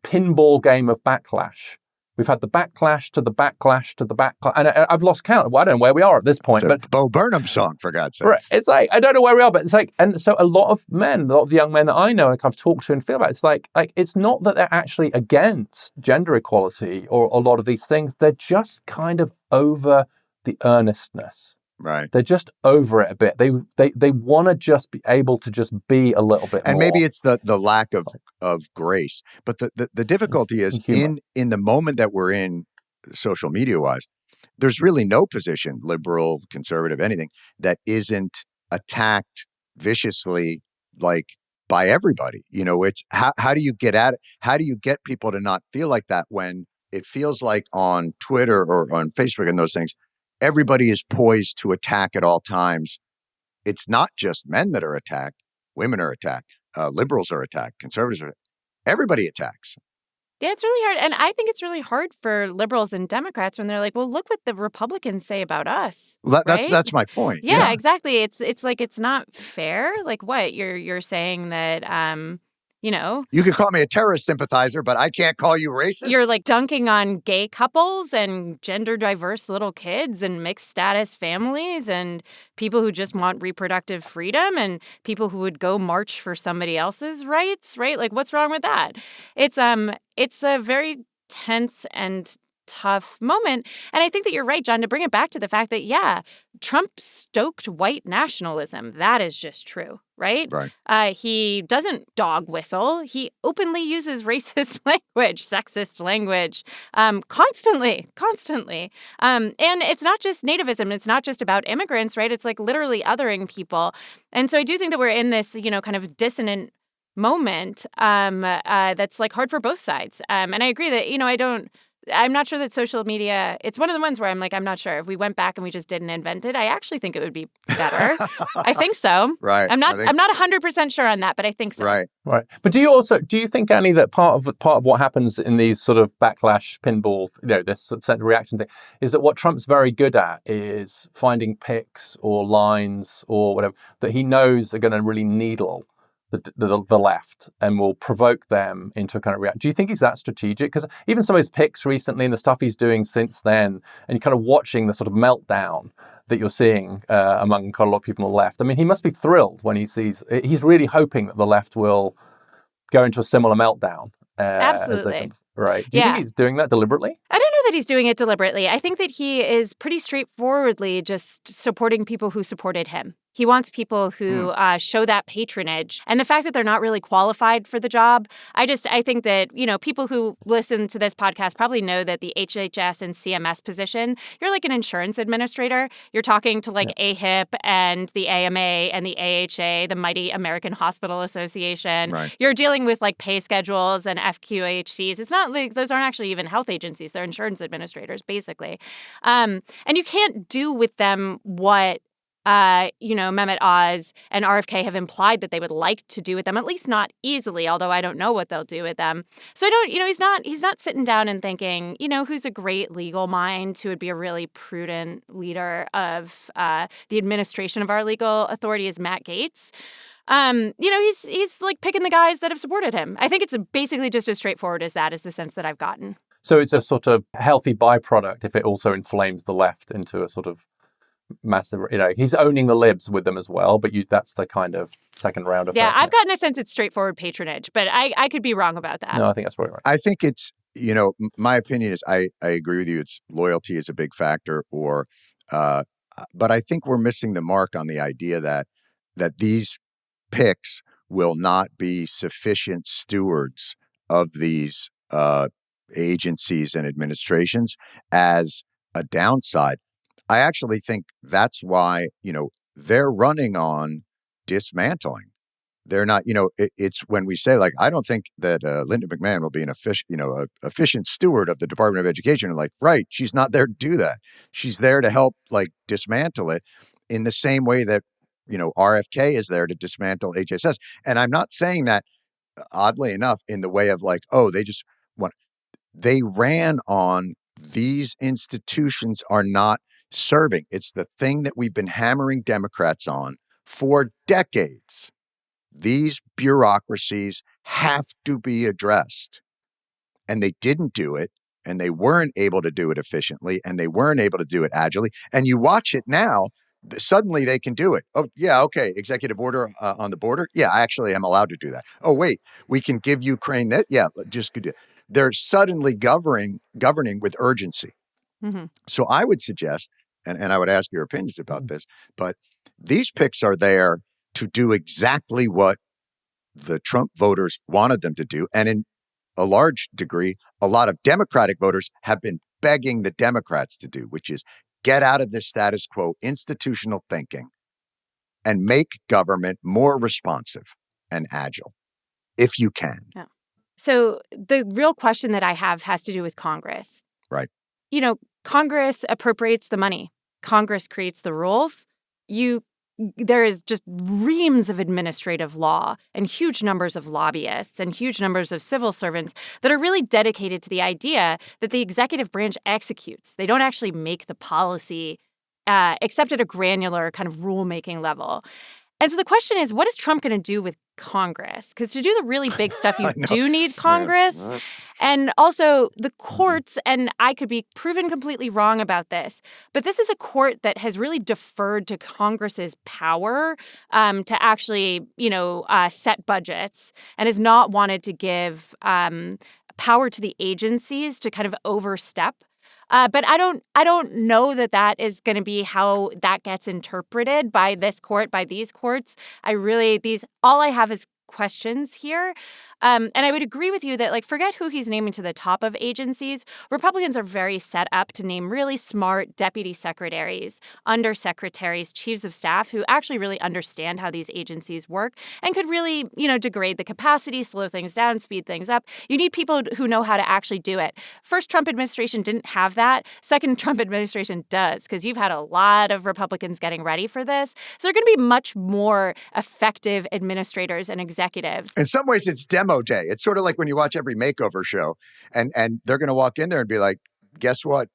pinball game of backlash. We've had the backlash to the backlash to the backlash. And I've lost count. Well, I don't know where we are at this point. It's a Bo Burnham song, for God's sake. Right. It's like, I don't know where we are, but it's like, and so a lot of the young men that I know and I've talked to and feel about, it's like it's not that they're actually against gender equality or a lot of these things. They're just kind of over the earnestness. Right. They're just over it a bit. They want to just be able to just be a little bit and more. Maybe it's the lack of grace. But the difficulty is in the moment that we're in, social media wise, there's really no position, liberal, conservative, anything, that isn't attacked viciously, like by everybody. It's how do you get at it? How do you get people to not feel like that when it feels like on Twitter or on Facebook and those things, everybody is poised to attack at all times. It's not just men that are attacked. Women are attacked. Liberals are attacked. Conservatives are attacked. Everybody attacks. Yeah, it's really hard. And I think it's really hard for liberals and Democrats when they're like, well, look what the Republicans say about us. Well, right? That's my point. Yeah, exactly. It's like it's not fair. Like what? You're saying that you can call me a terrorist sympathizer, but I can't call you racist. You're like dunking on gay couples and gender diverse little kids and mixed status families and people who just want reproductive freedom and people who would go march for somebody else's rights, right? Like what's wrong with that? It's a very tense and tough moment. And I think that you're right, John, to bring it back to the fact that, Trump stoked white nationalism. That is just true, right? Right. He doesn't dog whistle. He openly uses racist language, sexist language, constantly. And it's not just nativism. It's not just about immigrants, right? It's like literally othering people. And so I do think that we're in this, kind of dissonant moment that's like hard for both sides. And I agree that, I'm not sure that social media, it's one of the ones where I'm like, I'm not sure. If we went back and we just didn't invent it, I actually think it would be better. I think so. Right. I'm not 100% sure on that, but I think so. Right. But do you think, Annie, that part of what happens in these sort of backlash, pinball, this sort of reaction thing, is that what Trump's very good at is finding picks or lines or whatever that he knows are going to really needle the left and will provoke them into a kind of reaction. Do you think he's that strategic? Because even some of his picks recently and the stuff he's doing since then, and you're kind of watching the sort of meltdown that you're seeing among quite a lot of people on the left. I mean, he must be thrilled when he's really hoping that the left will go into a similar meltdown. Absolutely. Right. Do you think he's doing that deliberately? I don't know that he's doing it deliberately. I think that he is pretty straightforwardly just supporting people who supported him. He wants people who show that patronage. And the fact that they're not really qualified for the job, I think that, people who listen to this podcast probably know that the HHS and CMS position, you're like an insurance administrator. You're talking to AHIP and the AMA and the AHA, the mighty American Hospital Association. Right. You're dealing with pay schedules and FQHCs. It's not like those aren't actually even health agencies. They're insurance administrators, basically. And you can't do with them what Mehmet Oz and RFK have implied that they would like to do with them, at least not easily, although I don't know what they'll do with them. So I don't, he's not sitting down and thinking, who's a great legal mind who would be a really prudent leader of the administration of our legal authority is Matt Gaetz. He's picking the guys that have supported him. I think it's basically just as straightforward as that is the sense that I've gotten. So it's a sort of healthy byproduct if it also inflames the left into a sort of massive, he's owning the libs with them as well, but that's the kind of second round of I've gotten a sense it's straightforward patronage, but I could be wrong about that. No, I think that's probably right. I think it's, my opinion is I agree with you. It's loyalty is a big factor, but I think we're missing the mark on the idea that these picks will not be sufficient stewards of these agencies and administrations as a downside. I actually think that's why, they're running on dismantling. They're not, it's when we say, I don't think that Linda McMahon will be an efficient steward of the Department of Education. Right, she's not there to do that. She's there to help, dismantle it in the same way that, RFK is there to dismantle HSS. And I'm not saying that, oddly enough, in the way of they ran on these institutions are not serving. It's the thing that we've been hammering Democrats on for decades. These bureaucracies have to be addressed. And they didn't do it, and they weren't able to do it efficiently, and they weren't able to do it agilely. And you watch it now, suddenly they can do it. Oh, yeah, okay, executive order on the border. Yeah, I actually am allowed to do that. Oh, wait, we can give Ukraine that. Yeah, just do it. They're suddenly governing with urgency. Mm-hmm. So I would suggest, and I would ask your opinions about this, but these picks are there to do exactly what the Trump voters wanted them to do. And in a large degree, a lot of Democratic voters have been begging the Democrats to do, which is get out of this status quo institutional thinking and make government more responsive and agile, if you can. Yeah. So the real question that I have has to do with Congress. Right. Congress appropriates the money. Congress creates the rules. There is just reams of administrative law and huge numbers of lobbyists and huge numbers of civil servants that are really dedicated to the idea that the executive branch executes. They don't actually make the policy, except at a granular kind of rulemaking level. And so the question is, what is Trump going to do with Congress? Because to do the really big stuff, you do need Congress. Yeah. And also the courts, and I could be proven completely wrong about this, but this is a court that has really deferred to Congress's power to actually, set budgets and has not wanted to give power to the agencies to kind of overstep. But I don't know that is going to be how that gets interpreted by this court, by these courts. All I have is questions here. And I would agree with you that, forget who he's naming to the top of agencies. Republicans are very set up to name really smart deputy secretaries, undersecretaries, chiefs of staff who actually really understand how these agencies work and could really, degrade the capacity, slow things down, speed things up. You need people who know how to actually do it. First Trump administration didn't have that. Second Trump administration does, because you've had a lot of Republicans getting ready for this. So they're going to be much more effective administrators and executives. In some ways, it's demo day. It's sort of like when you watch every makeover show and they're going to walk in there and be like, guess what,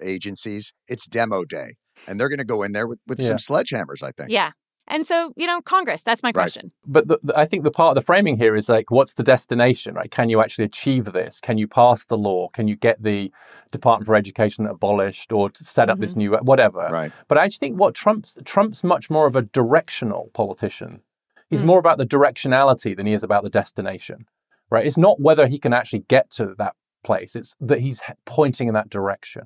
agencies, it's demo day. And they're going to go in there with some sledgehammers, I think. Yeah. And so, Congress, that's my question. But I think the part of the framing here is like, what's the destination, right? Can you actually achieve this? Can you pass the law? Can you get the Department for Education abolished or set up this new, whatever? Right. But I actually think what Trump's much more of a directional politician. He's more about the directionality than he is about the destination, right? It's not whether he can actually get to that place. It's that he's pointing in that direction.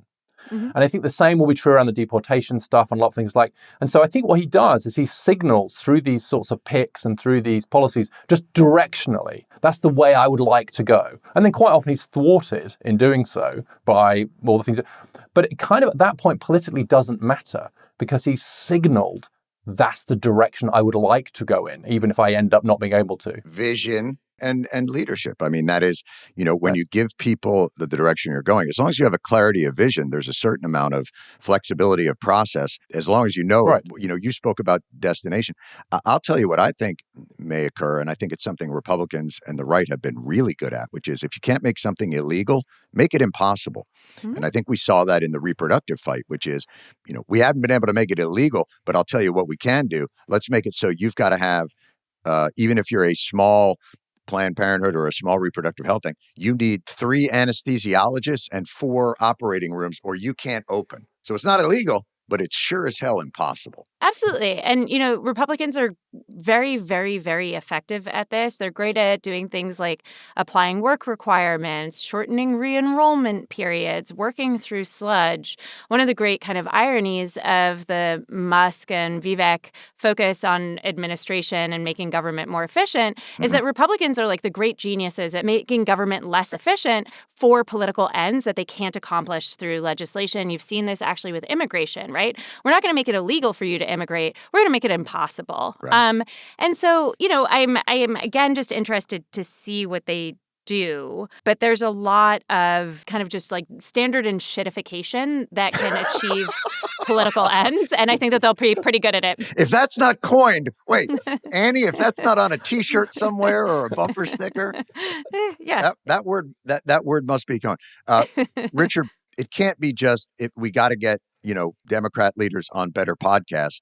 And I think the same will be true around the deportation stuff and a lot of things and so I think what he does is he signals through these sorts of picks and through these policies, just directionally, that's the way I would like to go. And then quite often he's thwarted in doing so by all the things. But it kind of at that point politically doesn't matter because he's signaled that's the direction I would like to go in, even if I end up not being able to. Vision and leadership. I mean, that is, when you give people the direction you're going, as long as you have a clarity of vision, there's a certain amount of flexibility of process. As long as you spoke about destination. I'll tell you what I think may occur, and I think it's something Republicans and the right have been really good at, which is if you can't make something illegal, make it impossible. And I think we saw that in the reproductive fight, which is, we haven't been able to make it illegal, but I'll tell you what we can do. Let's make it so you've got to have, even if you're a small Planned Parenthood or a small reproductive health thing, you need 3 anesthesiologists and 4 operating rooms or you can't open. So it's not illegal, but it's sure as hell impossible. Absolutely. And, Republicans are very, very, very effective at this. They're great at doing things like applying work requirements, shortening re-enrollment periods, working through sludge. One of the great kind of ironies of the Musk and Vivek focus on administration and making government more efficient is that Republicans are like the great geniuses at making government less efficient for political ends that they can't accomplish through legislation. You've seen this actually with immigration, right? We're not going to make it illegal for you to immigrate. We're going to make it impossible. Right. And so, I am again just interested to see what they do. But there's a lot of kind of just like standard and shitification that can achieve political ends. And I think that they'll be pretty good at it. If that's not coined, wait, Annie, if that's not on a T-shirt somewhere or a bumper sticker, yeah, that word must be coined. Richard, it can't be just we got to get Democrat leaders on better podcasts.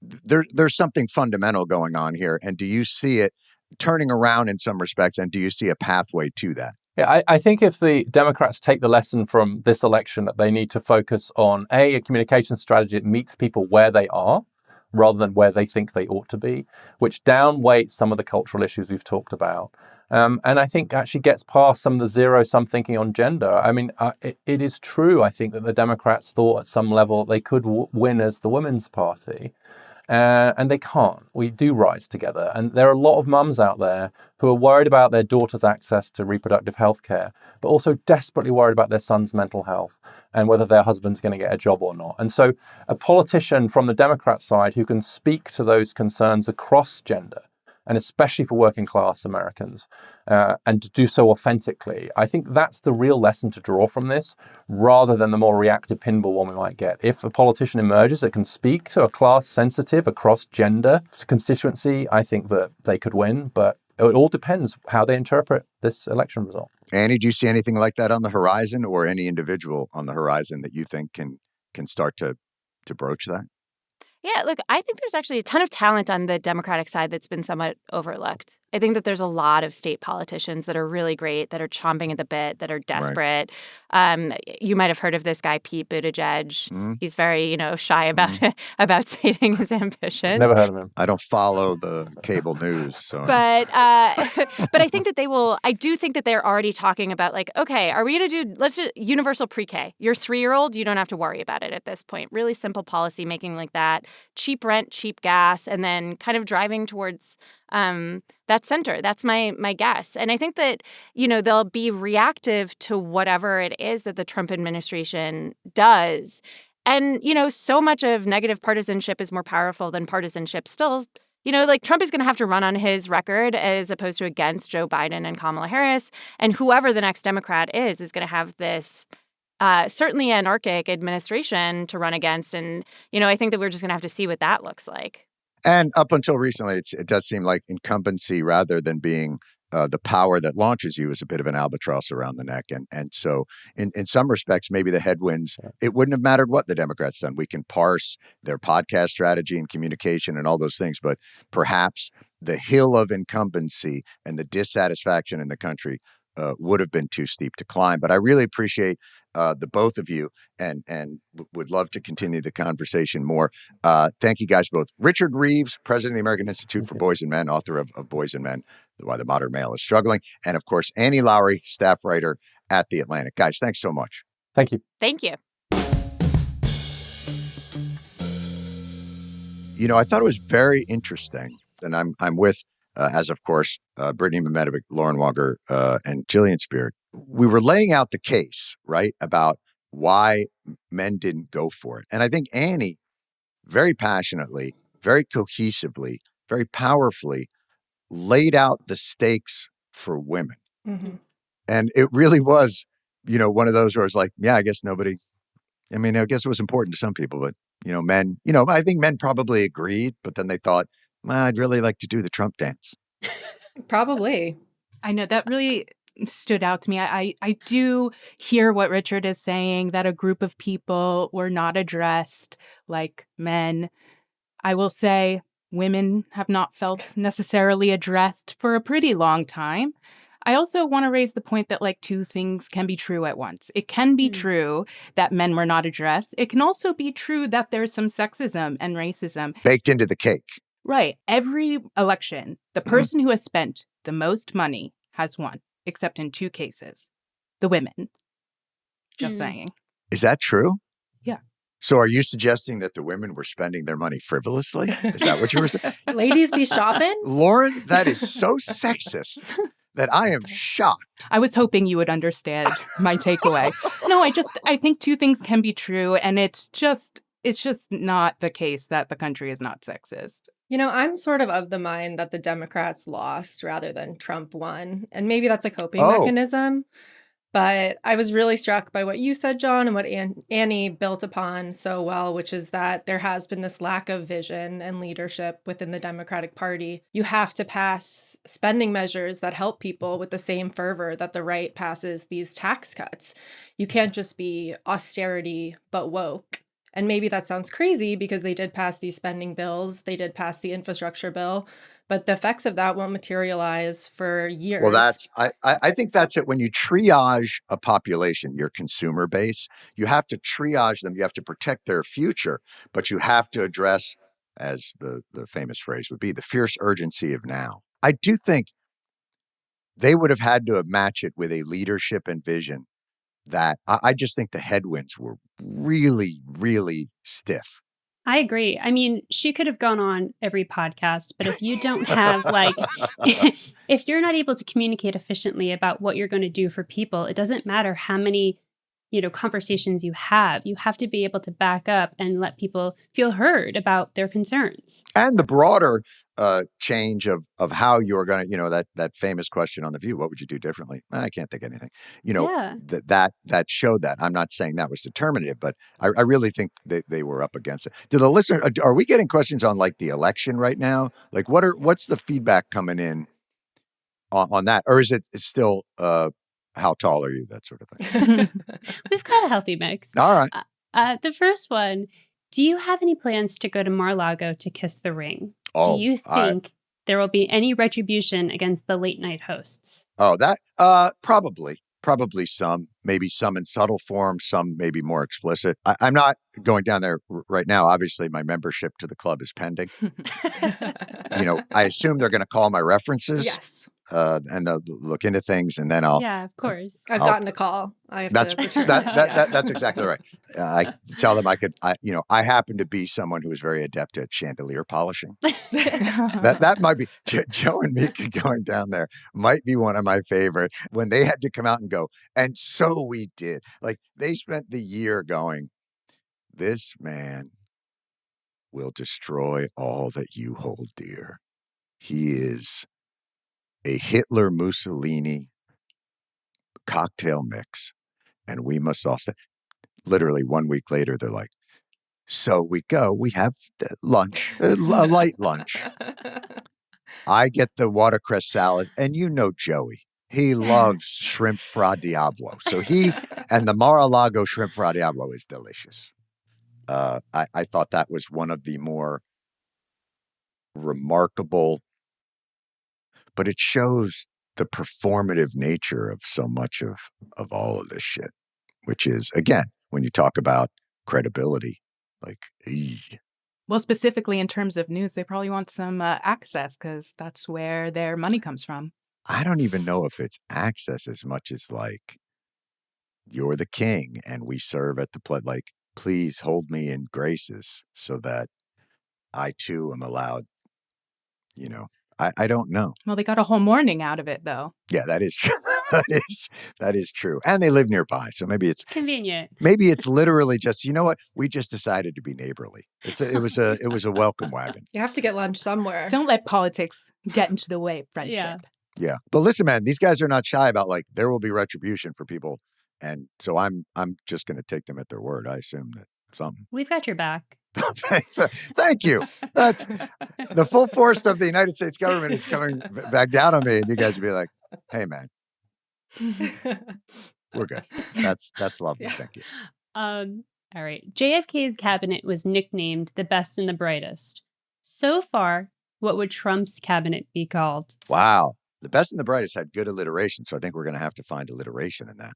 There's something fundamental going on here. And do you see it turning around in some respects? And do you see a pathway to that? Yeah, I think if the Democrats take the lesson from this election that they need to focus on a communication strategy that meets people where they are rather than where they think they ought to be, which downweights some of the cultural issues we've talked about. And I think actually gets past some of the zero-sum thinking on gender. I mean, it is true, I think, that the Democrats thought at some level they could win as the Women's Party. And they can't. We do rise together. And there are a lot of mums out there who are worried about their daughter's access to reproductive health care, but also desperately worried about their son's mental health and whether their husband's going to get a job or not. And so a politician from the Democrat side who can speak to those concerns across gender, and especially for working class Americans, and to do so authentically. I think that's the real lesson to draw from this, rather than the more reactive pinball one we might get. If a politician emerges that can speak to a class-sensitive, across gender constituency, I think that they could win, but it all depends how they interpret this election result. Annie, do you see anything like that on the horizon, or any individual on the horizon that you think can start to broach that? Yeah, look, I think there's actually a ton of talent on the Democratic side that's been somewhat overlooked. I think that there's a lot of state politicians that are really great, that are chomping at the bit, that are desperate. Right. You might have heard of this guy, Pete Buttigieg. He's very, shy about stating his ambitions. Never heard of him. I don't follow the cable news. So. But I think that they will. I do think that they're already talking about like, okay, are we going to do? Let's do universal pre-K. Your 3-year-old, you don't have to worry about it at this point. Really simple policy making like that. Cheap rent, cheap gas, and then kind of driving towards that center. That's my guess. And I think that, they'll be reactive to whatever it is that the Trump administration does. And, so much of negative partisanship is more powerful than partisanship still. Trump is going to have to run on his record as opposed to against Joe Biden and Kamala Harris. And whoever the next Democrat is going to have this certainly anarchic administration to run against. And, I think that we're just going to have to see what that looks like. And up until recently, it does seem like incumbency rather than being the power that launches you is a bit of an albatross around the neck. And so in some respects, maybe the headwinds, it wouldn't have mattered what the Democrats done. We can parse their podcast strategy and communication and all those things, but perhaps the hill of incumbency and the dissatisfaction in the country would have been too steep to climb. But I really appreciate the both of you and would love to continue the conversation more. Thank you guys both. Richard Reeves, president of the American Institute for Boys and Men, author of Boys and Men, Why the Modern Male is Struggling. And of course, Annie Lowrey, staff writer at The Atlantic. Guys, thanks so much. Thank you. Thank you. You know, I thought it was very interesting, and I'm with, as of course, Brittany Mehmetovic, Lauren Walker, and Jillian Spear. We were laying out the case, right, about why men didn't go for it. And I think Annie very passionately, very cohesively, very powerfully laid out the stakes for women. Mm-hmm. And it really was, you know, one of those where it's like, yeah, I guess I guess it was important to some people, but, you know, men, you know, I think men probably agreed, but then they thought, well, I'd really like to do the Trump dance. Probably. I know that really stood out to me. I do hear what Richard is saying, that a group of people were not addressed like men. I will say women have not felt necessarily addressed for a pretty long time. I also want to raise the point that like two things can be true at once. It can be true that men were not addressed. It can also be true that there's some sexism and racism Baked into the cake. Right. Every election, the person who has spent the most money has won, except in two cases. The women. Just saying. Is that true? Yeah. So are you suggesting that the women were spending their money frivolously? Is that what you were saying? Ladies be shopping? Lauren, that is so sexist that I am shocked. I was hoping you would understand my takeaway. No, I think two things can be true, and it's just not the case that the country is not sexist. You know, I'm sort of the mind that the Democrats lost rather than Trump won. And maybe that's a coping mechanism. But I was really struck by what you said, Jon, and what Annie built upon so well, which is that there has been this lack of vision and leadership within the Democratic Party. You have to pass spending measures that help people with the same fervor that the right passes these tax cuts. You can't just be austerity but woke. And maybe that sounds crazy because they did pass these spending bills. They did pass the infrastructure bill, but the effects of that won't materialize for years. Well, I think that's it. When you triage a population, your consumer base, you have to triage them. You have to protect their future, but you have to address, as the famous phrase would be, the fierce urgency of now. I do think they would have had to have matched it with a leadership and vision that I just think the headwinds were really, really stiff. I agree. I mean, she could have gone on every podcast, but if you don't have if you're not able to communicate efficiently about what you're going to do for people, it doesn't matter how many, conversations you have to be able to back up and let people feel heard about their concerns. And the broader change of how you're going to, that famous question on The View, what would you do differently? I can't think of anything. That showed that. I'm not saying that was determinative, but I really think they were up against it. Do the listener, are we getting questions on like the election right now? Like what's the feedback coming in on that? Or is it still, how tall are you? That sort of thing. We've got a healthy mix. All right. The first one, do you have any plans to go to Mar-a-Lago to kiss the ring? Oh, do you think there will be any retribution against the late night hosts? Oh, that probably some, maybe some in subtle form, some maybe more explicit. I'm not going down there right now. Obviously, my membership to the club is pending. I assume they're going to call my references. Yes. And they'll look into things, and then I'll. Yeah, of course. I've gotten a call. I have that's to return. That's exactly right. I tell them I happen to be someone who is very adept at chandelier polishing. that might be Joe and Mika going down there might be one of my favorite when they had to come out and go. And so we did. Like they spent the year going, this man will destroy all that you hold dear. He is a Hitler Mussolini cocktail mix, and we must all stay. Literally 1 week later, they're like, so we have lunch, a light lunch. I get the watercress salad, and you know Joey. He loves shrimp fra diavolo. So and the Mar-a-Lago shrimp fra diavolo is delicious. I thought that was one of the more remarkable, but it shows the performative nature of so much of all of this shit, which is, again, when you talk about credibility, like, well, specifically in terms of news, they probably want some access because that's where their money comes from. I don't even know if it's access as much as like, you're the king and we serve at the like, please hold me in graces so that I too am allowed, I don't know. Well, they got a whole morning out of it, though. Yeah, that is true. that is true. And they live nearby. So maybe it's convenient. Maybe it's literally just, you know what? We just decided to be neighborly. It was a welcome wagon. You have to get lunch somewhere. Don't let politics get into the way of friendship. Yeah. But listen, man, these guys are not shy about like, there will be retribution for people. And so I'm just going to take them at their word. I assume that something. We've got your back. Thank you. That's the full force of the United States government is coming back down on me. And you guys will be like, hey, man, we're good. That's lovely. Yeah. Thank you. All right. JFK's cabinet was nicknamed the best and the brightest. So far, what would Trump's cabinet be called? Wow. The best and the brightest had good alliteration. So I think we're going to have to find alliteration in that.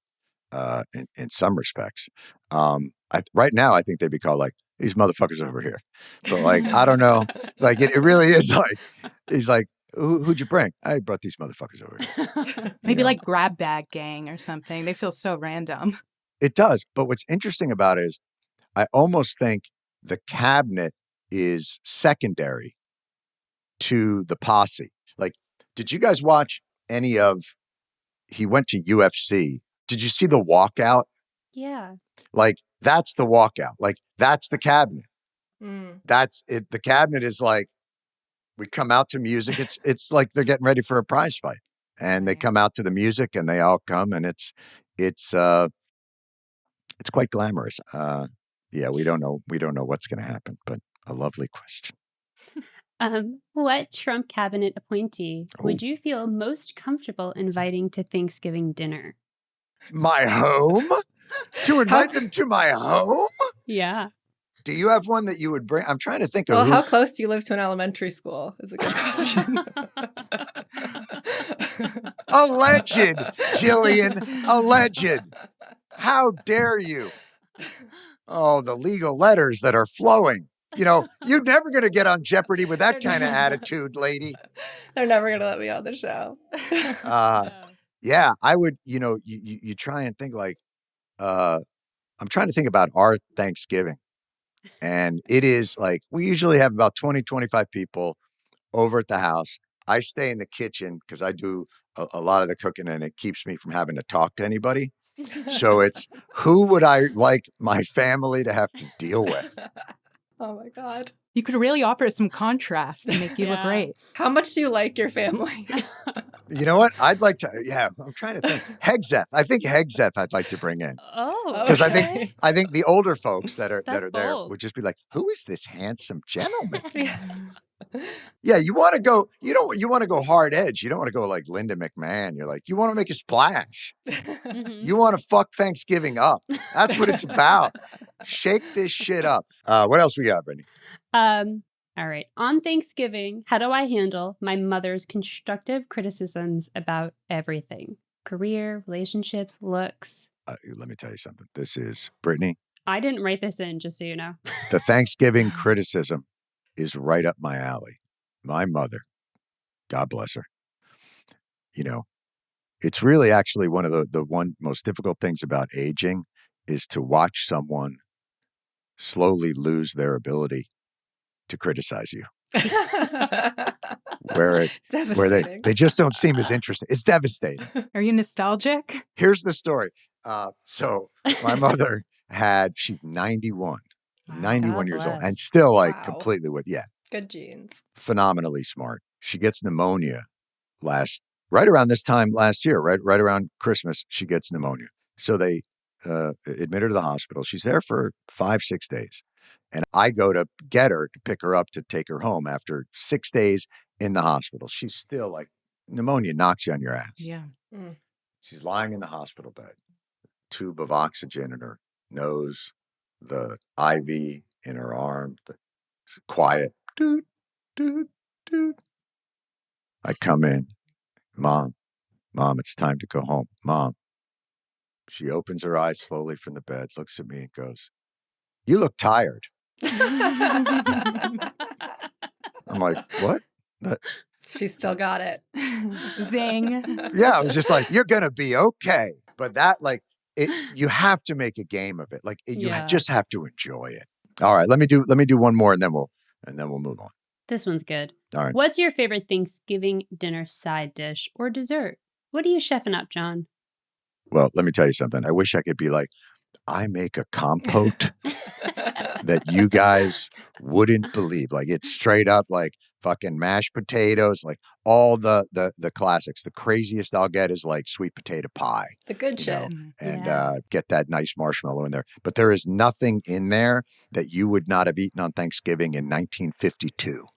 In some respects. Right now, I think they'd be called like, these motherfuckers over here. But like, I don't know. Like, it really is like, he's like, who'd you bring? I brought these motherfuckers over here. Maybe like grab bag gang or something. They feel so random. It does. But what's interesting about it is I almost think the cabinet is secondary to the posse. Like, did you guys watch any of, he went to UFC. Did you see the walkout? Yeah. Like, that's the walkout. Like, that's the cabinet. That's it. The cabinet is like, we come out to music. It's like they're getting ready for a prize fight. And they come out to the music and they all come and it's quite glamorous. Yeah, we don't know what's going to happen, but a lovely question. What Trump cabinet appointee would you feel most comfortable inviting to Thanksgiving dinner? My home? To invite them to my home? Yeah. Do you have one that you would bring? I'm trying to think of. Well, how close do you live to an elementary school? Is a good question. Alleged, Jillian. Alleged. How dare you? Oh, the legal letters that are flowing. You know, you're never going to get on Jeopardy with that kind of attitude, lady. They're never going to let me on the show. Yeah, I would, you try and think like, I'm trying to think about our Thanksgiving. And it is like, we usually have about 20, 25 people over at the house. I stay in the kitchen because I do a lot of the cooking and it keeps me from having to talk to anybody. So it's, who would I like my family to have to deal with? Oh my God. You could really offer some contrast and make you look great. How much do you like your family? You know what? I'd like to, I'm trying to think. Hegzeth. I think Hegzeth I'd like to bring in. Oh, because I think the older folks that are there would just be like, who is this handsome gentleman? Yes. Yeah, you want to go, you want to go hard edge. You don't want to go like Linda McMahon. You're like, you want to make a splash. You want to fuck Thanksgiving up. That's what it's about. Shake this shit up. What else we got, Brittany? All right. On Thanksgiving, how do I handle my mother's constructive criticisms about everything? Career, relationships, looks. Let me tell you something. This is Brittany. I didn't write this in, just so you know. The Thanksgiving criticism is right up my alley. My mother, God bless her. It's really actually one of the one most difficult things about aging is to watch someone slowly lose their ability to criticize you. where they just don't seem as interesting. It's devastating. Are you nostalgic? Here's the story. So my mother she's 91. 91 years old and still like completely good genes. Phenomenally smart. She gets pneumonia right around this time last year, right around Christmas, she gets pneumonia. So they admit her to the hospital. She's there for 5-6 days. And I go to get her to pick her up to take her home after 6 days in the hospital. She's still like, pneumonia knocks you on your ass. Yeah. She's lying in the hospital bed, tube of oxygen in her nose, the IV in her arm, the quiet, doot, doot, doot. I come in, Mom, it's time to go home. Mom. She opens her eyes slowly from the bed, looks at me and goes, "You look tired." I'm like, what? She still got it. Zing. Yeah, I was just like, you're going to be okay. But that, like, you have to make a game of it. Like, you just have to enjoy it. All right, let me do one more and then we'll move on. This one's good. All right. What's your favorite Thanksgiving dinner side dish or dessert? What are you chefing up, Jon? Well, let me tell you something. I wish I could be like, I make a compote that you guys wouldn't believe. Like, it's straight up like fucking mashed potatoes, like all the classics. The craziest I'll get is like sweet potato pie. The good shit. And get that nice marshmallow in there. But there is nothing in there that you would not have eaten on Thanksgiving in 1952.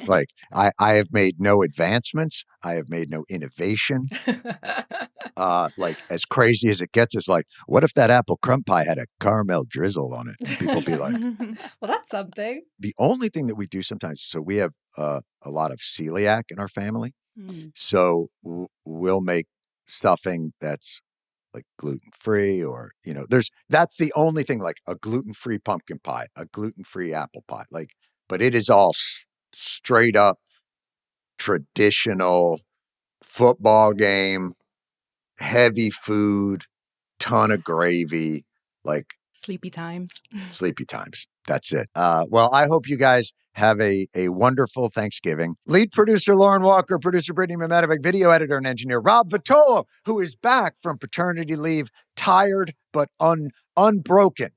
Like, I have made no advancements. I have made no innovation. Like, as crazy as it gets, is like, what if that apple crumb pie had a caramel drizzle on it? And people be like, well, that's something. The only thing that we do sometimes, so we have a lot of celiac in our family. So we'll make stuffing that's like gluten-free, or, that's the only thing, like a gluten-free pumpkin pie, a gluten-free apple pie, like, but it is all straight up traditional football game, heavy food, ton of gravy, like sleepy times. That's it. Well, I hope you guys have a wonderful Thanksgiving. Lead producer Lauren Walker, producer Brittany Mamatovic, video editor and engineer Rob Vitolo, who is back from paternity leave, tired but unbroken.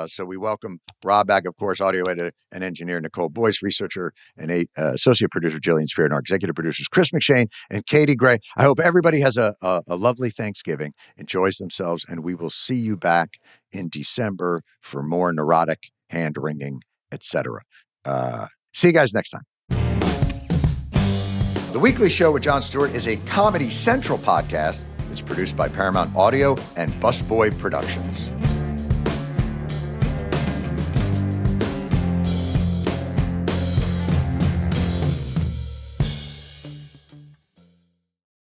So we welcome Rob back, of course, audio editor and engineer Nicole Boyce, researcher and associate producer Jillian Spear, and our executive producers Chris McShane and Katie Gray. I hope everybody has a lovely Thanksgiving, enjoys themselves, and we will see you back in December for more neurotic, hand-wringing, etc. See you guys next time. The Weekly Show with Jon Stewart is a Comedy Central podcast. It's produced by Paramount Audio and Busboy Productions.